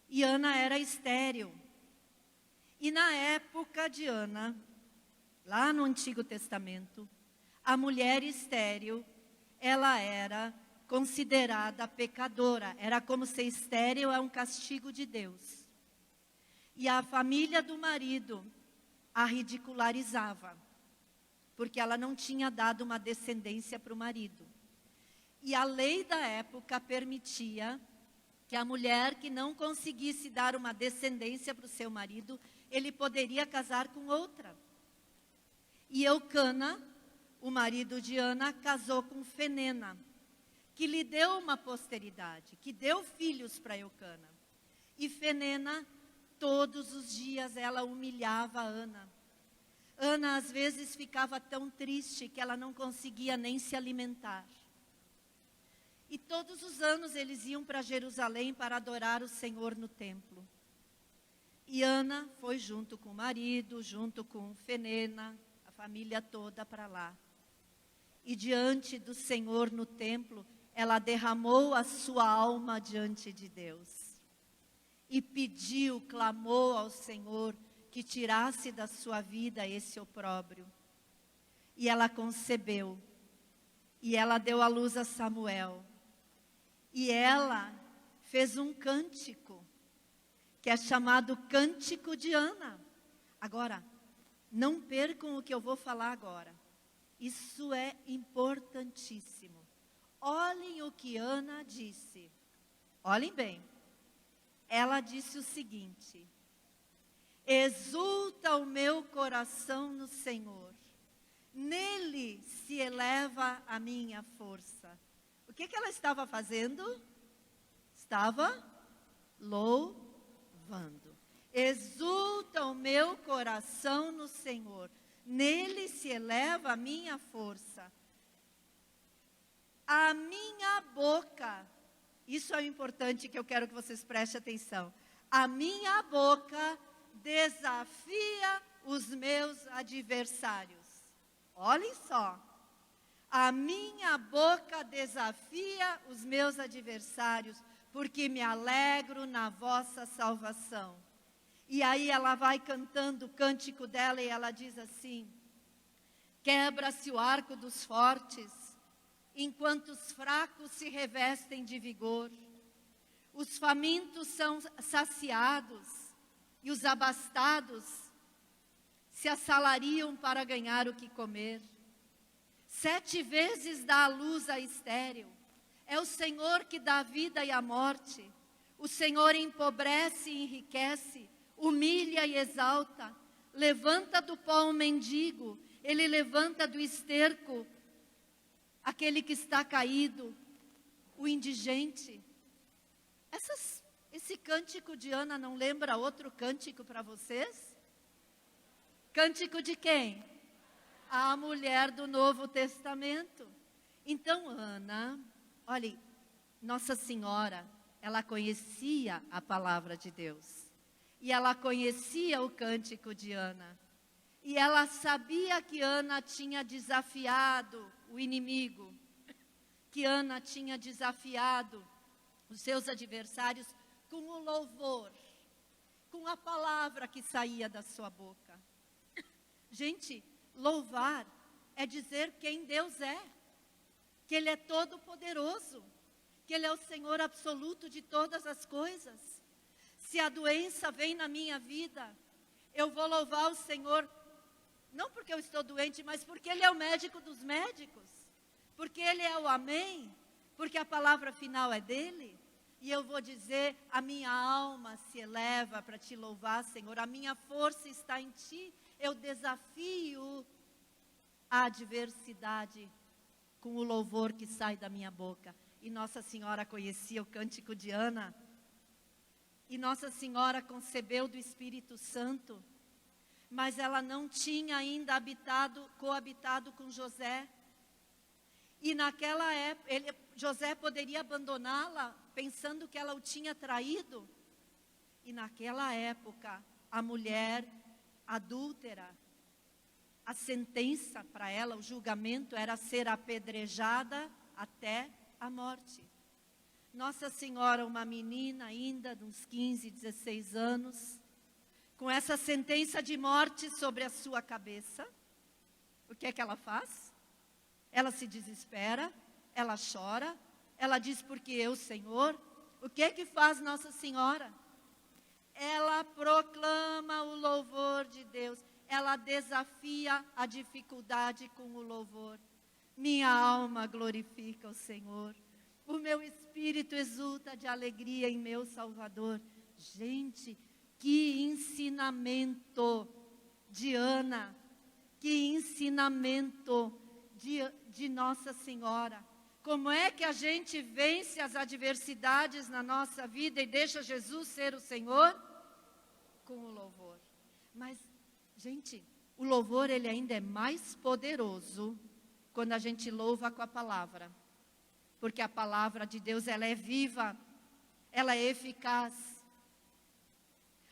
E Ana era estéril. E na época de Ana, lá no Antigo Testamento, a mulher estéril, ela era considerada pecadora. Era como ser estéril é um castigo de Deus. E a família do marido a ridicularizava, porque ela não tinha dado uma descendência para o marido. E a lei da época permitia que a mulher que não conseguisse dar uma descendência para o seu marido, ele poderia casar com outra. E Eucana, o marido de Ana, casou com Fenena, que lhe deu uma posteridade, que deu filhos para Eucana. E Fenena, todos os dias, ela humilhava Ana. Ana, às vezes, ficava tão triste que ela não conseguia nem se alimentar. E todos os anos eles iam para Jerusalém para adorar o Senhor no templo. E Ana foi junto com o marido, junto com Fenena, a família toda para lá. E diante do Senhor no templo, ela derramou a sua alma diante de Deus. E pediu, clamou ao Senhor que tirasse da sua vida esse opróbrio. E ela concebeu. E ela deu à luz a Samuel. E ela fez um cântico, que é chamado Cântico de Ana. Agora, não percam o que eu vou falar agora. Isso é importantíssimo. Olhem o que Ana disse. Olhem bem. Ela disse o seguinte: exulta o meu coração no Senhor, nele se eleva a minha força. O que ela estava fazendo? Estava louvando. Exulta o meu coração no Senhor, nele se eleva a minha força. A minha boca, isso é importante que eu quero que vocês prestem atenção. A minha boca desafia os meus adversários. Olhem só. A minha boca desafia os meus adversários, porque me alegro na vossa salvação. E aí ela vai cantando o cântico dela e ela diz assim: quebra-se o arco dos fortes, enquanto os fracos se revestem de vigor. Os famintos são saciados e os abastados se assalariam para ganhar o que comer. 7 vezes dá a luz a estéril. É o Senhor que dá a vida e a morte. O Senhor empobrece e enriquece, humilha e exalta. Levanta do pó um mendigo, Ele levanta do esterco aquele que está caído, o indigente. É Esse cântico de Ana não lembra outro cântico para vocês? Cântico de quem? A mulher do Novo Testamento. Então, Ana, olhe, Nossa Senhora, ela conhecia a palavra de Deus. E ela conhecia o cântico de Ana. E ela sabia que Ana tinha desafiado o inimigo. Que Ana tinha desafiado os seus adversários com o louvor, com a palavra que saía da sua boca. Gente, louvar é dizer quem Deus é, que Ele é todo poderoso, que Ele é o Senhor absoluto de todas as coisas. Se a doença vem na minha vida, eu vou louvar o Senhor, não porque eu estou doente, mas porque Ele é o médico dos médicos, porque Ele é o amém, porque a palavra final é dEle. E eu vou dizer, a minha alma se eleva para te louvar, Senhor, a minha força está em Ti. Eu desafio a adversidade com o louvor que sai da minha boca. E Nossa Senhora conhecia o cântico de Ana. E Nossa Senhora concebeu do Espírito Santo. Mas ela não tinha ainda coabitado com José. E naquela época, José poderia abandoná-la, pensando que ela o tinha traído. E naquela época, a mulher adúltera, a sentença para ela, o julgamento, era ser apedrejada até a morte. Nossa Senhora, uma menina ainda, de uns 15, 16 anos, com essa sentença de morte sobre a sua cabeça, o que é que ela faz? Ela se desespera, ela chora, ela diz, porque eu, Senhor, o que é que faz Nossa Senhora? Ela proclama o louvor de Deus, ela desafia a dificuldade com o louvor. Minha alma glorifica o Senhor, o meu espírito exulta de alegria em meu Salvador. Gente, que ensinamento de Ana, que ensinamento de Nossa Senhora. Como é que a gente vence as adversidades na nossa vida e deixa Jesus ser o Senhor? Com o louvor. Mas, gente, o louvor ele ainda é mais poderoso quando a gente louva com a palavra. Porque a palavra de Deus, ela é viva, ela é eficaz.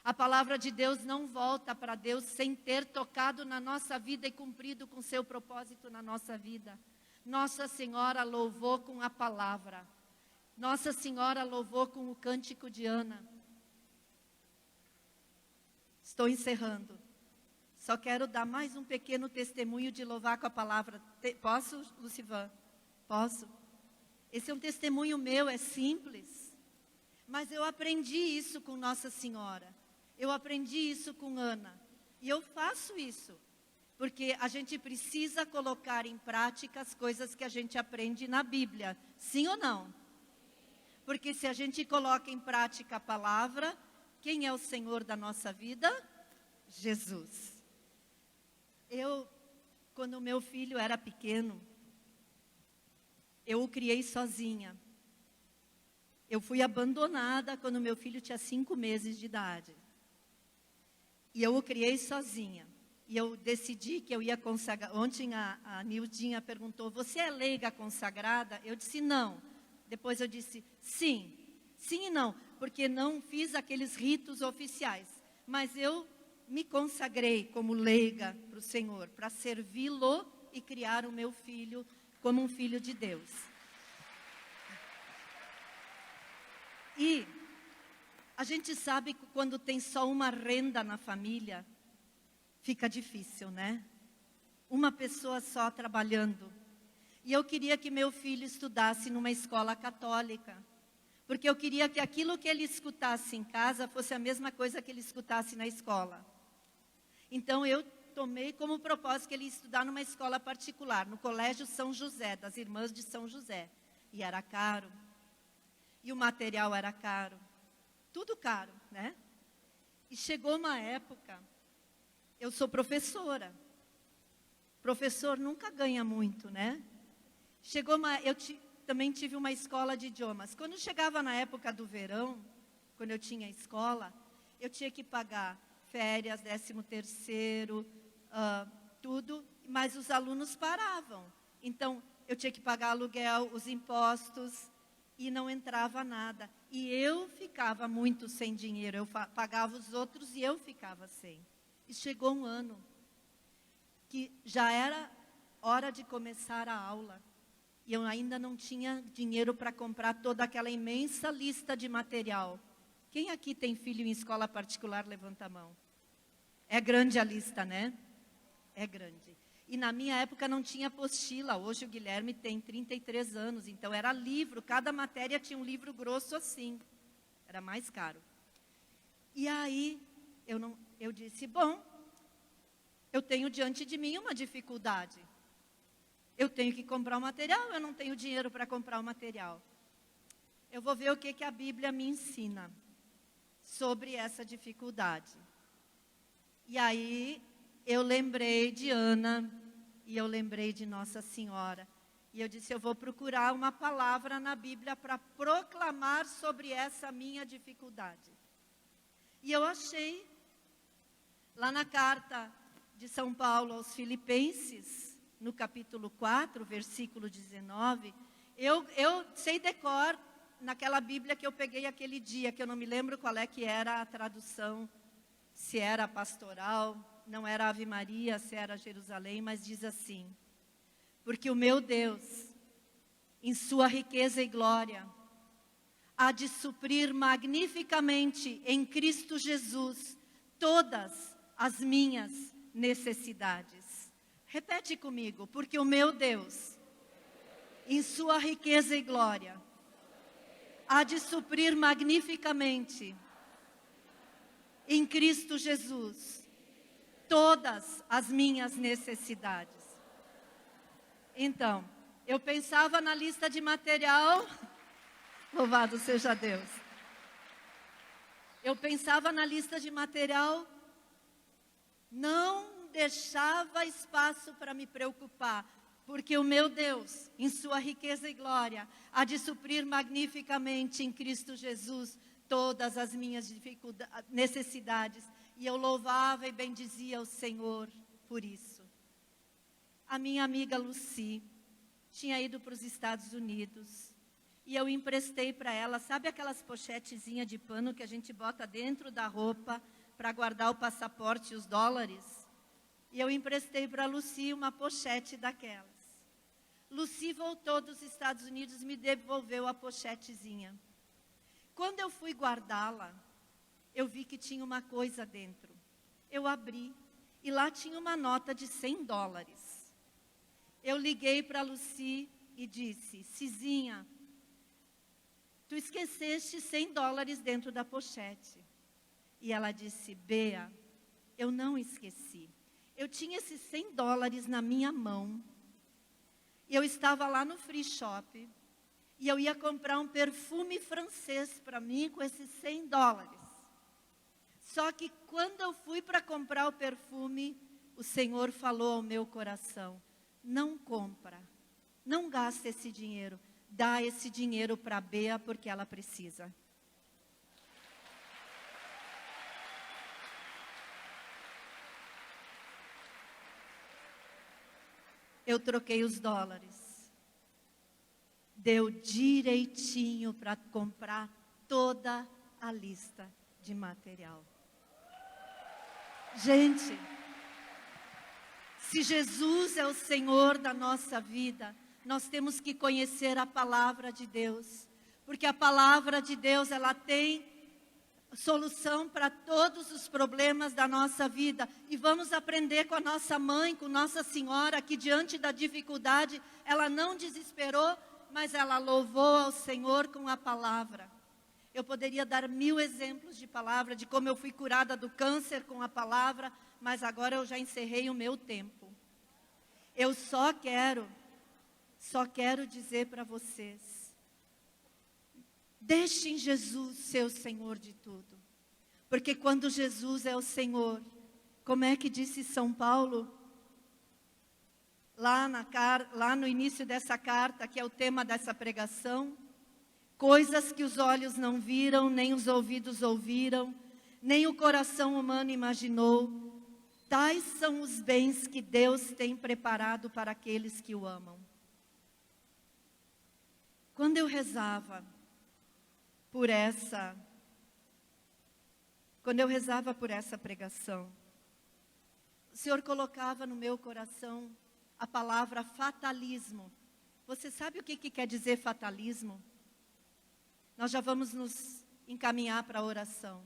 A palavra de Deus não volta para Deus sem ter tocado na nossa vida e cumprido com seu propósito na nossa vida. Nossa Senhora louvou com a palavra. Nossa Senhora louvou com o cântico de Ana. Estou encerrando. Só quero dar mais um pequeno testemunho de louvar com a palavra. Posso, Lucivan? Posso? Esse é um testemunho meu, é simples. Mas eu aprendi isso com Nossa Senhora. Eu aprendi isso com Ana. E eu faço isso. Porque a gente precisa colocar em prática as coisas que a gente aprende na Bíblia. Sim ou não? Porque se a gente coloca em prática a palavra, quem é o Senhor da nossa vida? Jesus. Quando o meu filho era pequeno, eu o criei sozinha. Eu fui abandonada quando meu filho tinha 5 meses de idade. E eu o criei sozinha. E eu decidi que eu ia consagrar. Ontem a Nildinha perguntou, você é leiga consagrada? Eu disse não. Depois eu disse sim. Sim e não, porque não fiz aqueles ritos oficiais. Mas eu me consagrei como leiga para o Senhor, para servi-lo e criar o meu filho como um filho de Deus. E a gente sabe que quando tem só uma renda na família, fica difícil, né? Uma pessoa só trabalhando. E eu queria que meu filho estudasse numa escola católica. Porque eu queria que aquilo que ele escutasse em casa fosse a mesma coisa que ele escutasse na escola. Então eu tomei como propósito que ele ia estudar numa escola particular, no Colégio São José, das Irmãs de São José. E era caro. E o material era caro. Tudo caro, né? E chegou uma época... Eu sou professora. Professor nunca ganha muito, né? também tive uma escola de idiomas. Quando chegava na época do verão, quando eu tinha escola, eu tinha que pagar férias, 13º, tudo, mas os alunos paravam. Então, eu tinha que pagar aluguel, os impostos, e não entrava nada. E eu ficava muito sem dinheiro, eu pagava os outros e eu ficava sem. E chegou um ano que já era hora de começar a aula. E eu ainda não tinha dinheiro para comprar toda aquela imensa lista de material. Quem aqui tem filho em escola particular, levanta a mão. É grande a lista, né? É grande. E na minha época não tinha apostila. Hoje o Guilherme tem 33 anos, então era livro. Cada matéria tinha um livro grosso assim. Era mais caro. E aí eu disse, bom, eu tenho diante de mim uma dificuldade. Eu tenho que comprar o material, eu não tenho dinheiro para comprar o material. Eu vou ver o que a Bíblia me ensina sobre essa dificuldade. E aí eu lembrei de Ana e eu lembrei de Nossa Senhora. E eu disse, eu vou procurar uma palavra na Bíblia para proclamar sobre essa minha dificuldade. E eu achei, lá na carta de São Paulo aos Filipenses, no capítulo 4, versículo 19, eu sei decor naquela Bíblia que eu peguei aquele dia, que eu não me lembro qual é que era a tradução, se era pastoral, não era Ave Maria, se era Jerusalém, mas diz assim, porque o meu Deus, em sua riqueza e glória, há de suprir magnificamente em Cristo Jesus todas as minhas necessidades. Repete comigo, porque o meu Deus, em sua riqueza e glória, há de suprir magnificamente em Cristo Jesus todas as minhas necessidades. Então, eu pensava na lista de material, louvado seja Deus. Eu pensava na lista de material, não deixava espaço para me preocupar, porque o meu Deus, em sua riqueza e glória, há de suprir magnificamente em Cristo Jesus todas as minhas necessidades. E eu louvava e bendizia o Senhor por isso. A minha amiga Lucy tinha ido para os Estados Unidos e eu emprestei para ela, sabe aquelas pochetezinhas de pano que a gente bota dentro da roupa para guardar o passaporte e os dólares? E eu emprestei para a Lucy uma pochete daquelas. Lucy voltou dos Estados Unidos e me devolveu a pochetezinha. Quando eu fui guardá-la, eu vi que tinha uma coisa dentro. Eu abri e lá tinha uma nota de $100. Eu liguei para a Lucy e disse, Cizinha, tu esqueceste $100 dentro da pochete. E ela disse, Bea, eu não esqueci. Eu tinha esses $100 na minha mão. E eu estava lá no Free Shop. E eu ia comprar um perfume francês para mim com esses $100. Só que quando eu fui para comprar o perfume, o Senhor falou ao meu coração, não compra, não gasta esse dinheiro, dá esse dinheiro para a Bea porque ela precisa. Eu troquei os dólares. Deu direitinho para comprar toda a lista de material. Gente, se Jesus é o Senhor da nossa vida, nós temos que conhecer a palavra de Deus, porque a palavra de Deus, ela tem solução para todos os problemas da nossa vida. E vamos aprender com a nossa mãe, com Nossa Senhora, que diante da dificuldade, ela não desesperou, mas ela louvou ao Senhor com a palavra. Eu poderia dar 1000 exemplos de palavra, de como eu fui curada do câncer com a palavra, mas agora eu já encerrei o meu tempo. Eu só quero dizer para vocês, deixem Jesus ser o Senhor de tudo. Porque quando Jesus é o Senhor, como é que disse São Paulo? lá no início dessa carta, que é o tema dessa pregação, coisas que os olhos não viram, nem os ouvidos ouviram, nem o coração humano imaginou, tais são os bens que Deus tem preparado para aqueles que o amam. Quando eu rezava por essa pregação, o Senhor colocava no meu coração a palavra fatalismo. Você sabe o que quer dizer fatalismo? Nós já vamos nos encaminhar para a oração.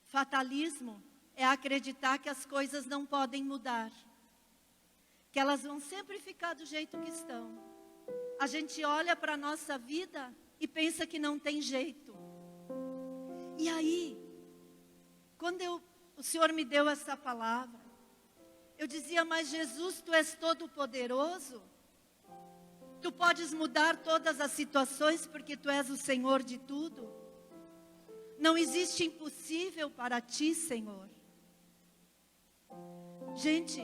Fatalismo é acreditar que as coisas não podem mudar, que elas vão sempre ficar do jeito que estão. A gente olha para a nossa vida e pensa que não tem jeito. E aí, quando o Senhor me deu essa palavra, eu dizia, mas Jesus, Tu és todo poderoso, Tu podes mudar todas as situações porque Tu és o Senhor de tudo. Não existe impossível para Ti, Senhor. Gente,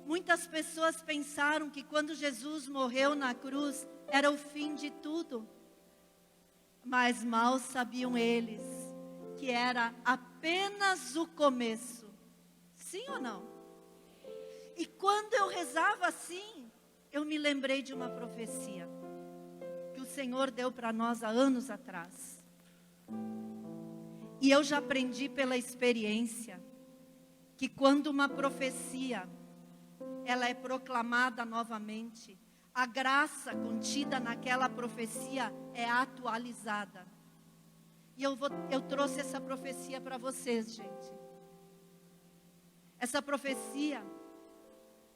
muitas pessoas pensaram que quando Jesus morreu na cruz, era o fim de tudo. Mas mal sabiam eles que era apenas o começo. Sim ou não? E quando eu rezava assim, eu me lembrei de uma profecia que o Senhor deu para nós há anos atrás. E eu já aprendi pela experiência que quando uma profecia ela é proclamada novamente, a graça contida naquela profecia é atualizada. E eu trouxe essa profecia para vocês, gente. Essa profecia,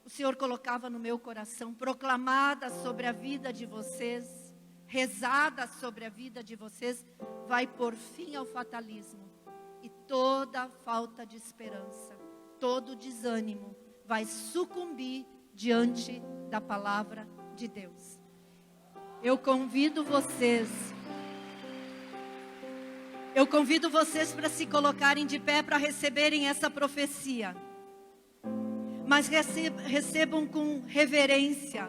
o Senhor colocava no meu coração, proclamada sobre a vida de vocês, rezada sobre a vida de vocês, vai pôr fim ao fatalismo. E toda falta de esperança, todo desânimo, vai sucumbir diante da palavra de Deus. Eu convido vocês para se colocarem de pé para receberem essa profecia. Mas recebam com reverência.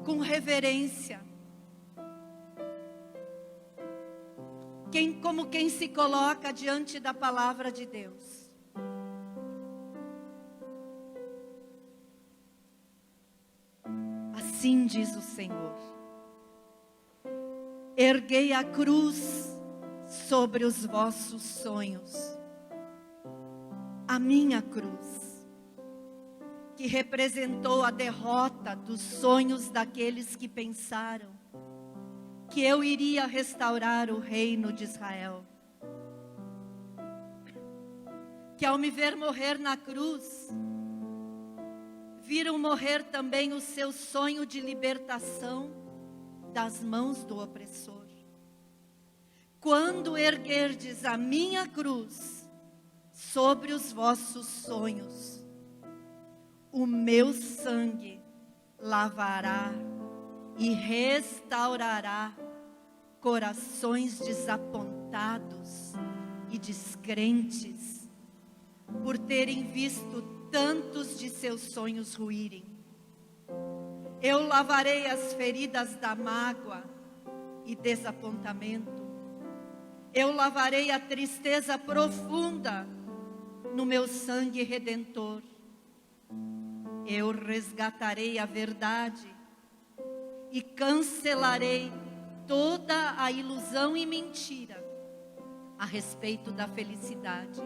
Com reverência. Como quem se coloca diante da palavra de Deus. Assim diz o Senhor: erguei a cruz sobre os vossos sonhos, a minha cruz, que representou a derrota dos sonhos daqueles que pensaram que eu iria restaurar o reino de Israel, que ao me ver morrer na cruz, viram morrer também o seu sonho de libertação das mãos do opressor. Quando erguerdes a minha cruz sobre os vossos sonhos, o meu sangue lavará e restaurará corações desapontados e descrentes, por terem visto tantos de seus sonhos ruírem. Eu lavarei as feridas da mágoa e desapontamento. Eu lavarei a tristeza profunda no meu sangue redentor. Eu resgatarei a verdade e cancelarei toda a ilusão e mentira a respeito da felicidade.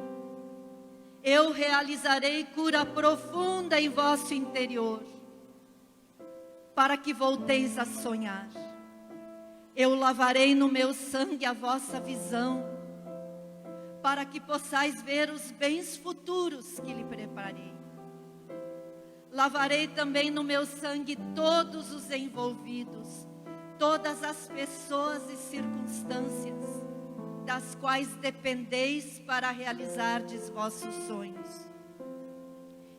Eu realizarei cura profunda em vosso interior, para que volteis a sonhar. Eu lavarei no meu sangue a vossa visão, para que possais ver os bens futuros que lhe preparei. Lavarei também no meu sangue todos os envolvidos, todas as pessoas e circunstâncias das quais dependeis para realizardes vossos sonhos.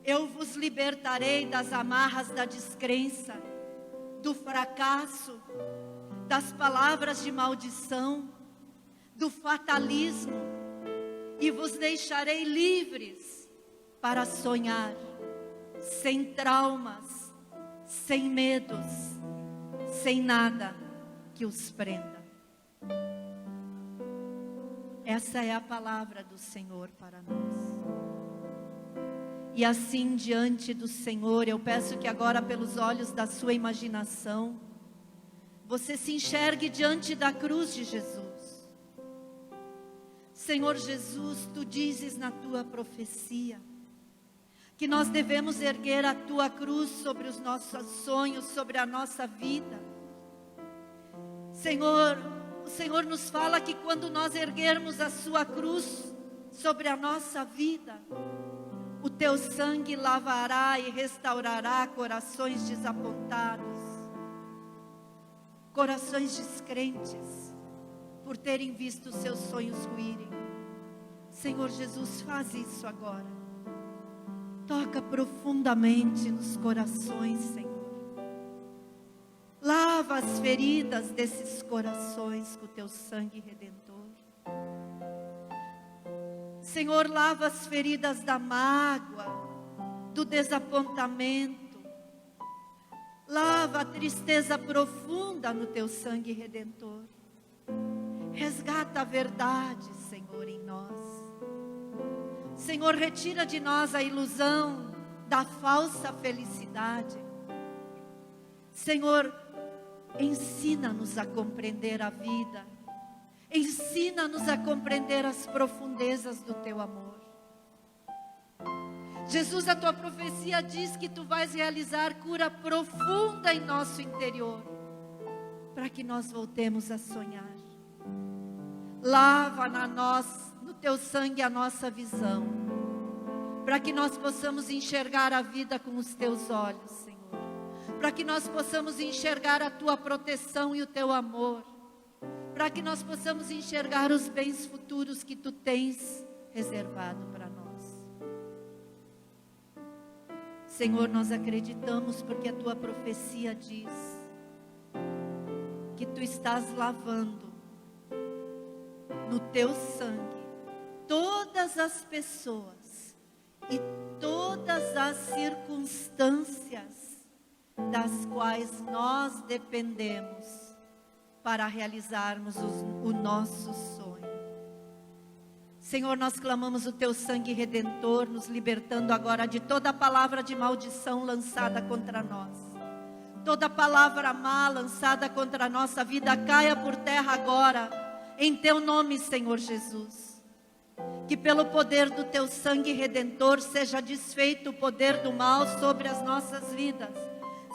Eu vos libertarei das amarras da descrença, do fracasso, das palavras de maldição, do fatalismo, e vos deixarei livres para sonhar, sem traumas, sem medos, sem nada que os prenda. Essa é a palavra do Senhor para nós. E assim, diante do Senhor, eu peço que agora, pelos olhos da sua imaginação, você se enxergue diante da cruz de Jesus. Senhor Jesus, tu dizes na tua profecia que nós devemos erguer a tua cruz sobre os nossos sonhos, sobre a nossa vida. Senhor, o Senhor nos fala que quando nós erguermos a sua cruz sobre a nossa vida, o teu sangue lavará e restaurará corações desapontados, corações descrentes, por terem visto os seus sonhos ruírem. Senhor Jesus, faz isso agora. Toca profundamente nos corações, Senhor. Lava as feridas desses corações com o teu sangue redentor. Senhor, lava as feridas da mágoa, do desapontamento. Lava a tristeza profunda no teu sangue redentor. Resgata a verdade, Senhor, em nós. Senhor, retira de nós a ilusão da falsa felicidade. Senhor, ensina-nos a compreender a vida. Ensina-nos a compreender as profundezas do teu amor. Jesus, a tua profecia diz que tu vais realizar cura profunda em nosso interior, para que nós voltemos a sonhar. Lava no teu sangue a nossa visão, para que nós possamos enxergar a vida com os teus olhos, Senhor. Para que nós possamos enxergar a tua proteção e o teu amor. Para que nós possamos enxergar os bens futuros que tu tens reservado para nós. Senhor, nós acreditamos porque a tua profecia diz que tu estás lavando no teu sangue todas as pessoas e todas as circunstâncias das quais nós dependemos para realizarmos o nosso sonho. Senhor, nós clamamos o teu sangue redentor, nos libertando agora de toda palavra de maldição lançada contra nós. Toda palavra má lançada contra a nossa vida caia por terra agora, em teu nome, Senhor Jesus. Que pelo poder do teu sangue redentor seja desfeito o poder do mal sobre as nossas vidas,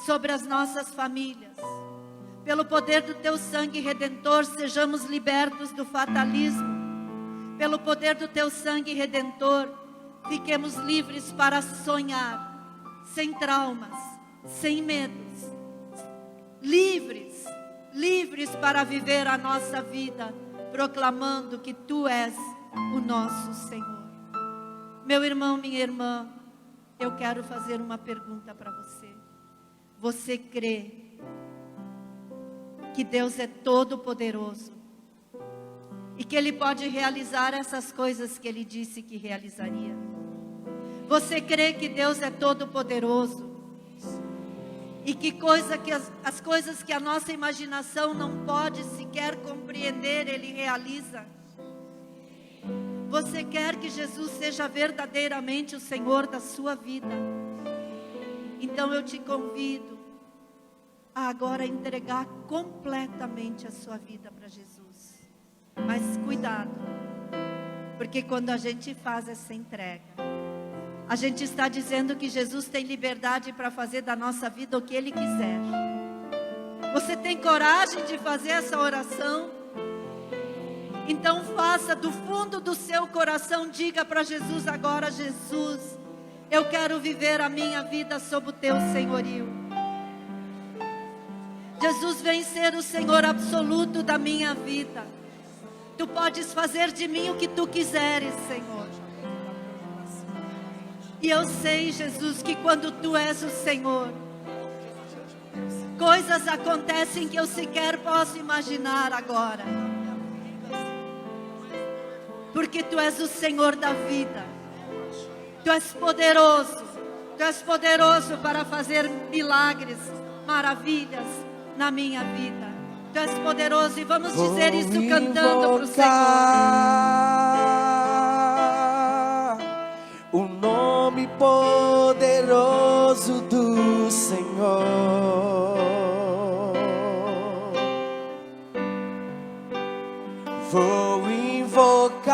sobre as nossas famílias. Pelo poder do teu sangue redentor, sejamos libertos do fatalismo. Pelo poder do teu sangue redentor, fiquemos livres para sonhar, sem traumas, sem medos. Livres para viver a nossa vida, proclamando que tu és o nosso Senhor. Meu irmão, minha irmã, eu quero fazer uma pergunta para você. Você crê que Deus é todo poderoso e que Ele pode realizar essas coisas que Ele disse que realizaria? Você crê que Deus é todo poderoso e que as coisas que a nossa imaginação não pode sequer compreender, Ele realiza? Você quer que Jesus seja verdadeiramente o Senhor da sua vida? Então eu te convido a agora entregar completamente a sua vida para Jesus. Mas cuidado, porque quando a gente faz essa entrega, a gente está dizendo que Jesus tem liberdade para fazer da nossa vida o que Ele quiser. Você tem coragem de fazer essa oração? Então faça do fundo do seu coração, diga para Jesus agora: Jesus, eu quero viver a minha vida sob o teu senhorio. Jesus, vem ser o Senhor absoluto da minha vida. Tu podes fazer de mim o que tu quiseres, Senhor. E eu sei, Jesus, que quando tu és o Senhor, coisas acontecem que eu sequer posso imaginar agora. Porque tu és o Senhor da vida. Tu és poderoso. Tu és poderoso para fazer milagres, maravilhas na minha vida. Tu és poderoso, e vamos dizer isso cantando para o Senhor. O nome poderoso do Senhor. Vou invocar.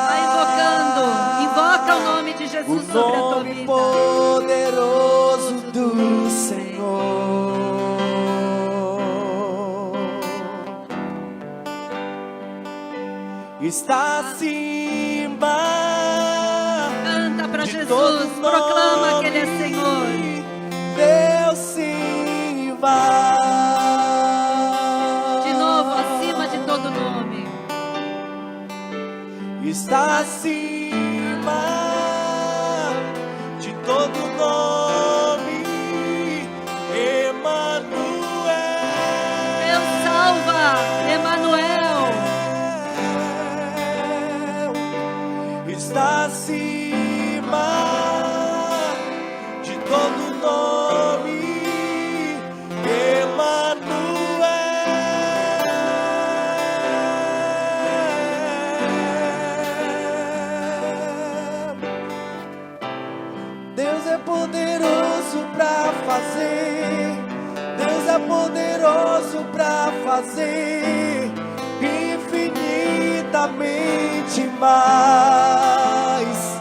Vai invocando, invoca o nome de Jesus sobre a tua vida. O nome poderoso do Senhor. Está acima. Canta para Jesus, proclama que Ele é Senhor. Deus sim vai. De novo, acima de todo nome. Está acima de todo nome. Emanuel. Deus salva, Emanuel. Está acima de todo nome, Emanuel. Deus é poderoso para fazer, Deus é poderoso para fazer infinitamente mais.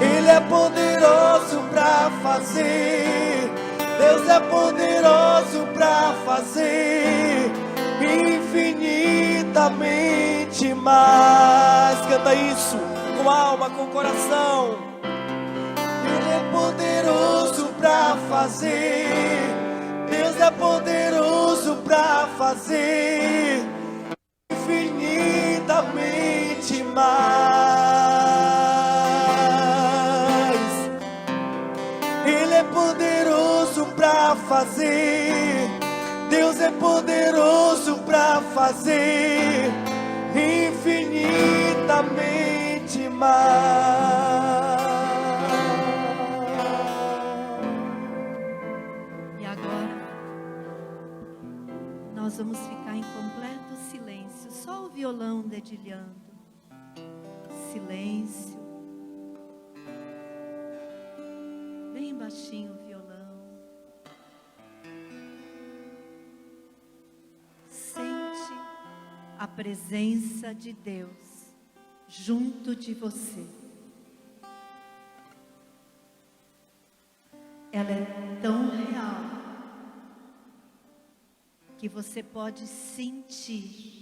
Ele é poderoso para fazer, Deus é poderoso para fazer infinitamente mais. Canta isso com alma, com coração. Ele é poderoso para fazer, Deus é poderoso para fazer infinitamente mais. Ele é poderoso para fazer, Deus é poderoso para fazer infinitamente mais. E agora, nós vamos ficar em completo silêncio, só o violão dedilhando. Silêncio. Bem baixinho o violão. Sente a presença de Deus junto de você. Ela é tão real que você pode sentir.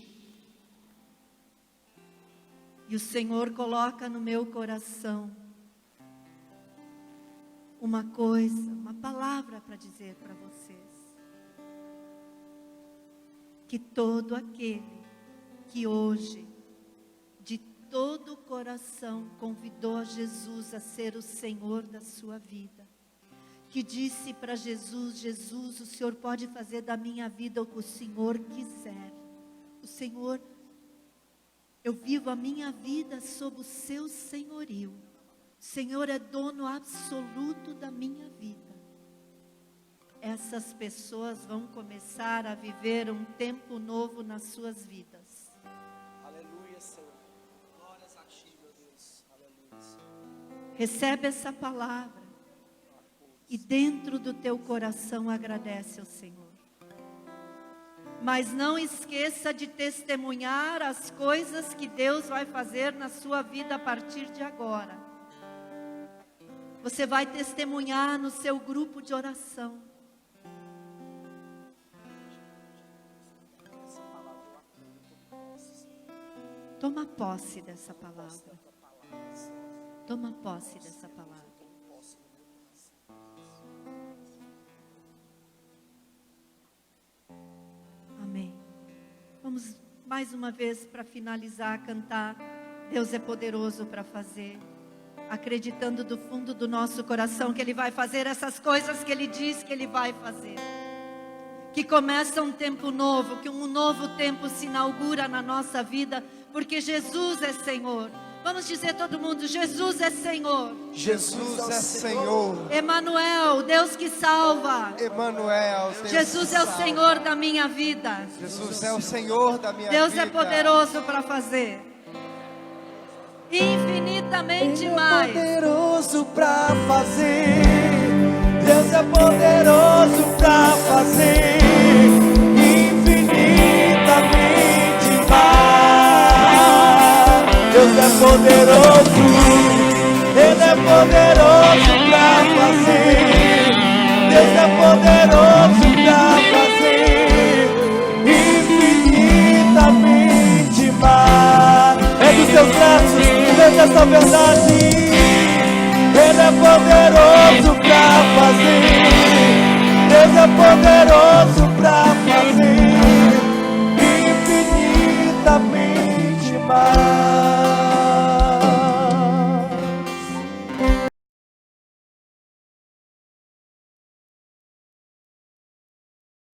E o Senhor coloca no meu coração uma coisa, uma palavra para dizer para vocês. Que todo aquele que hoje, de todo o coração, convidou a Jesus a ser o Senhor da sua vida, que disse para Jesus: Jesus, o Senhor pode fazer da minha vida o que o Senhor quiser. O Senhor, eu vivo a minha vida sob o seu senhorio. O Senhor é dono absoluto da minha vida. Essas pessoas vão começar a viver um tempo novo nas suas vidas. Aleluia, Senhor. Glórias a ti, meu Deus. Aleluia, Senhor. Recebe essa palavra e dentro do teu coração agradece ao Senhor. Mas não esqueça de testemunhar as coisas que Deus vai fazer na sua vida a partir de agora. Você vai testemunhar no seu grupo de oração. Toma posse dessa palavra. Toma posse dessa palavra. Amém. Vamos mais uma vez para finalizar, cantar. Deus é poderoso para fazer. Acreditando do fundo do nosso coração que Ele vai fazer essas coisas que Ele diz que Ele vai fazer. Que começa um tempo novo, que um novo tempo se inaugura na nossa vida, porque Jesus é Senhor. Vamos dizer todo mundo: Jesus é Senhor. Jesus é Senhor. Emanuel, Deus que salva. Emanuel, Deus Jesus que é o salva. Senhor da minha vida. Jesus é o Senhor da minha Deus vida. é poderoso para fazer infinitamente Ele mais. é poderoso para fazer. Deus é poderoso para fazer infinitamente mais. Deus é poderoso. Ele é poderoso para fazer. Deus é poderoso para fazer infinitamente mais. É dos teus braços, veja essa verdade. Ele é poderoso para fazer. Deus é poderoso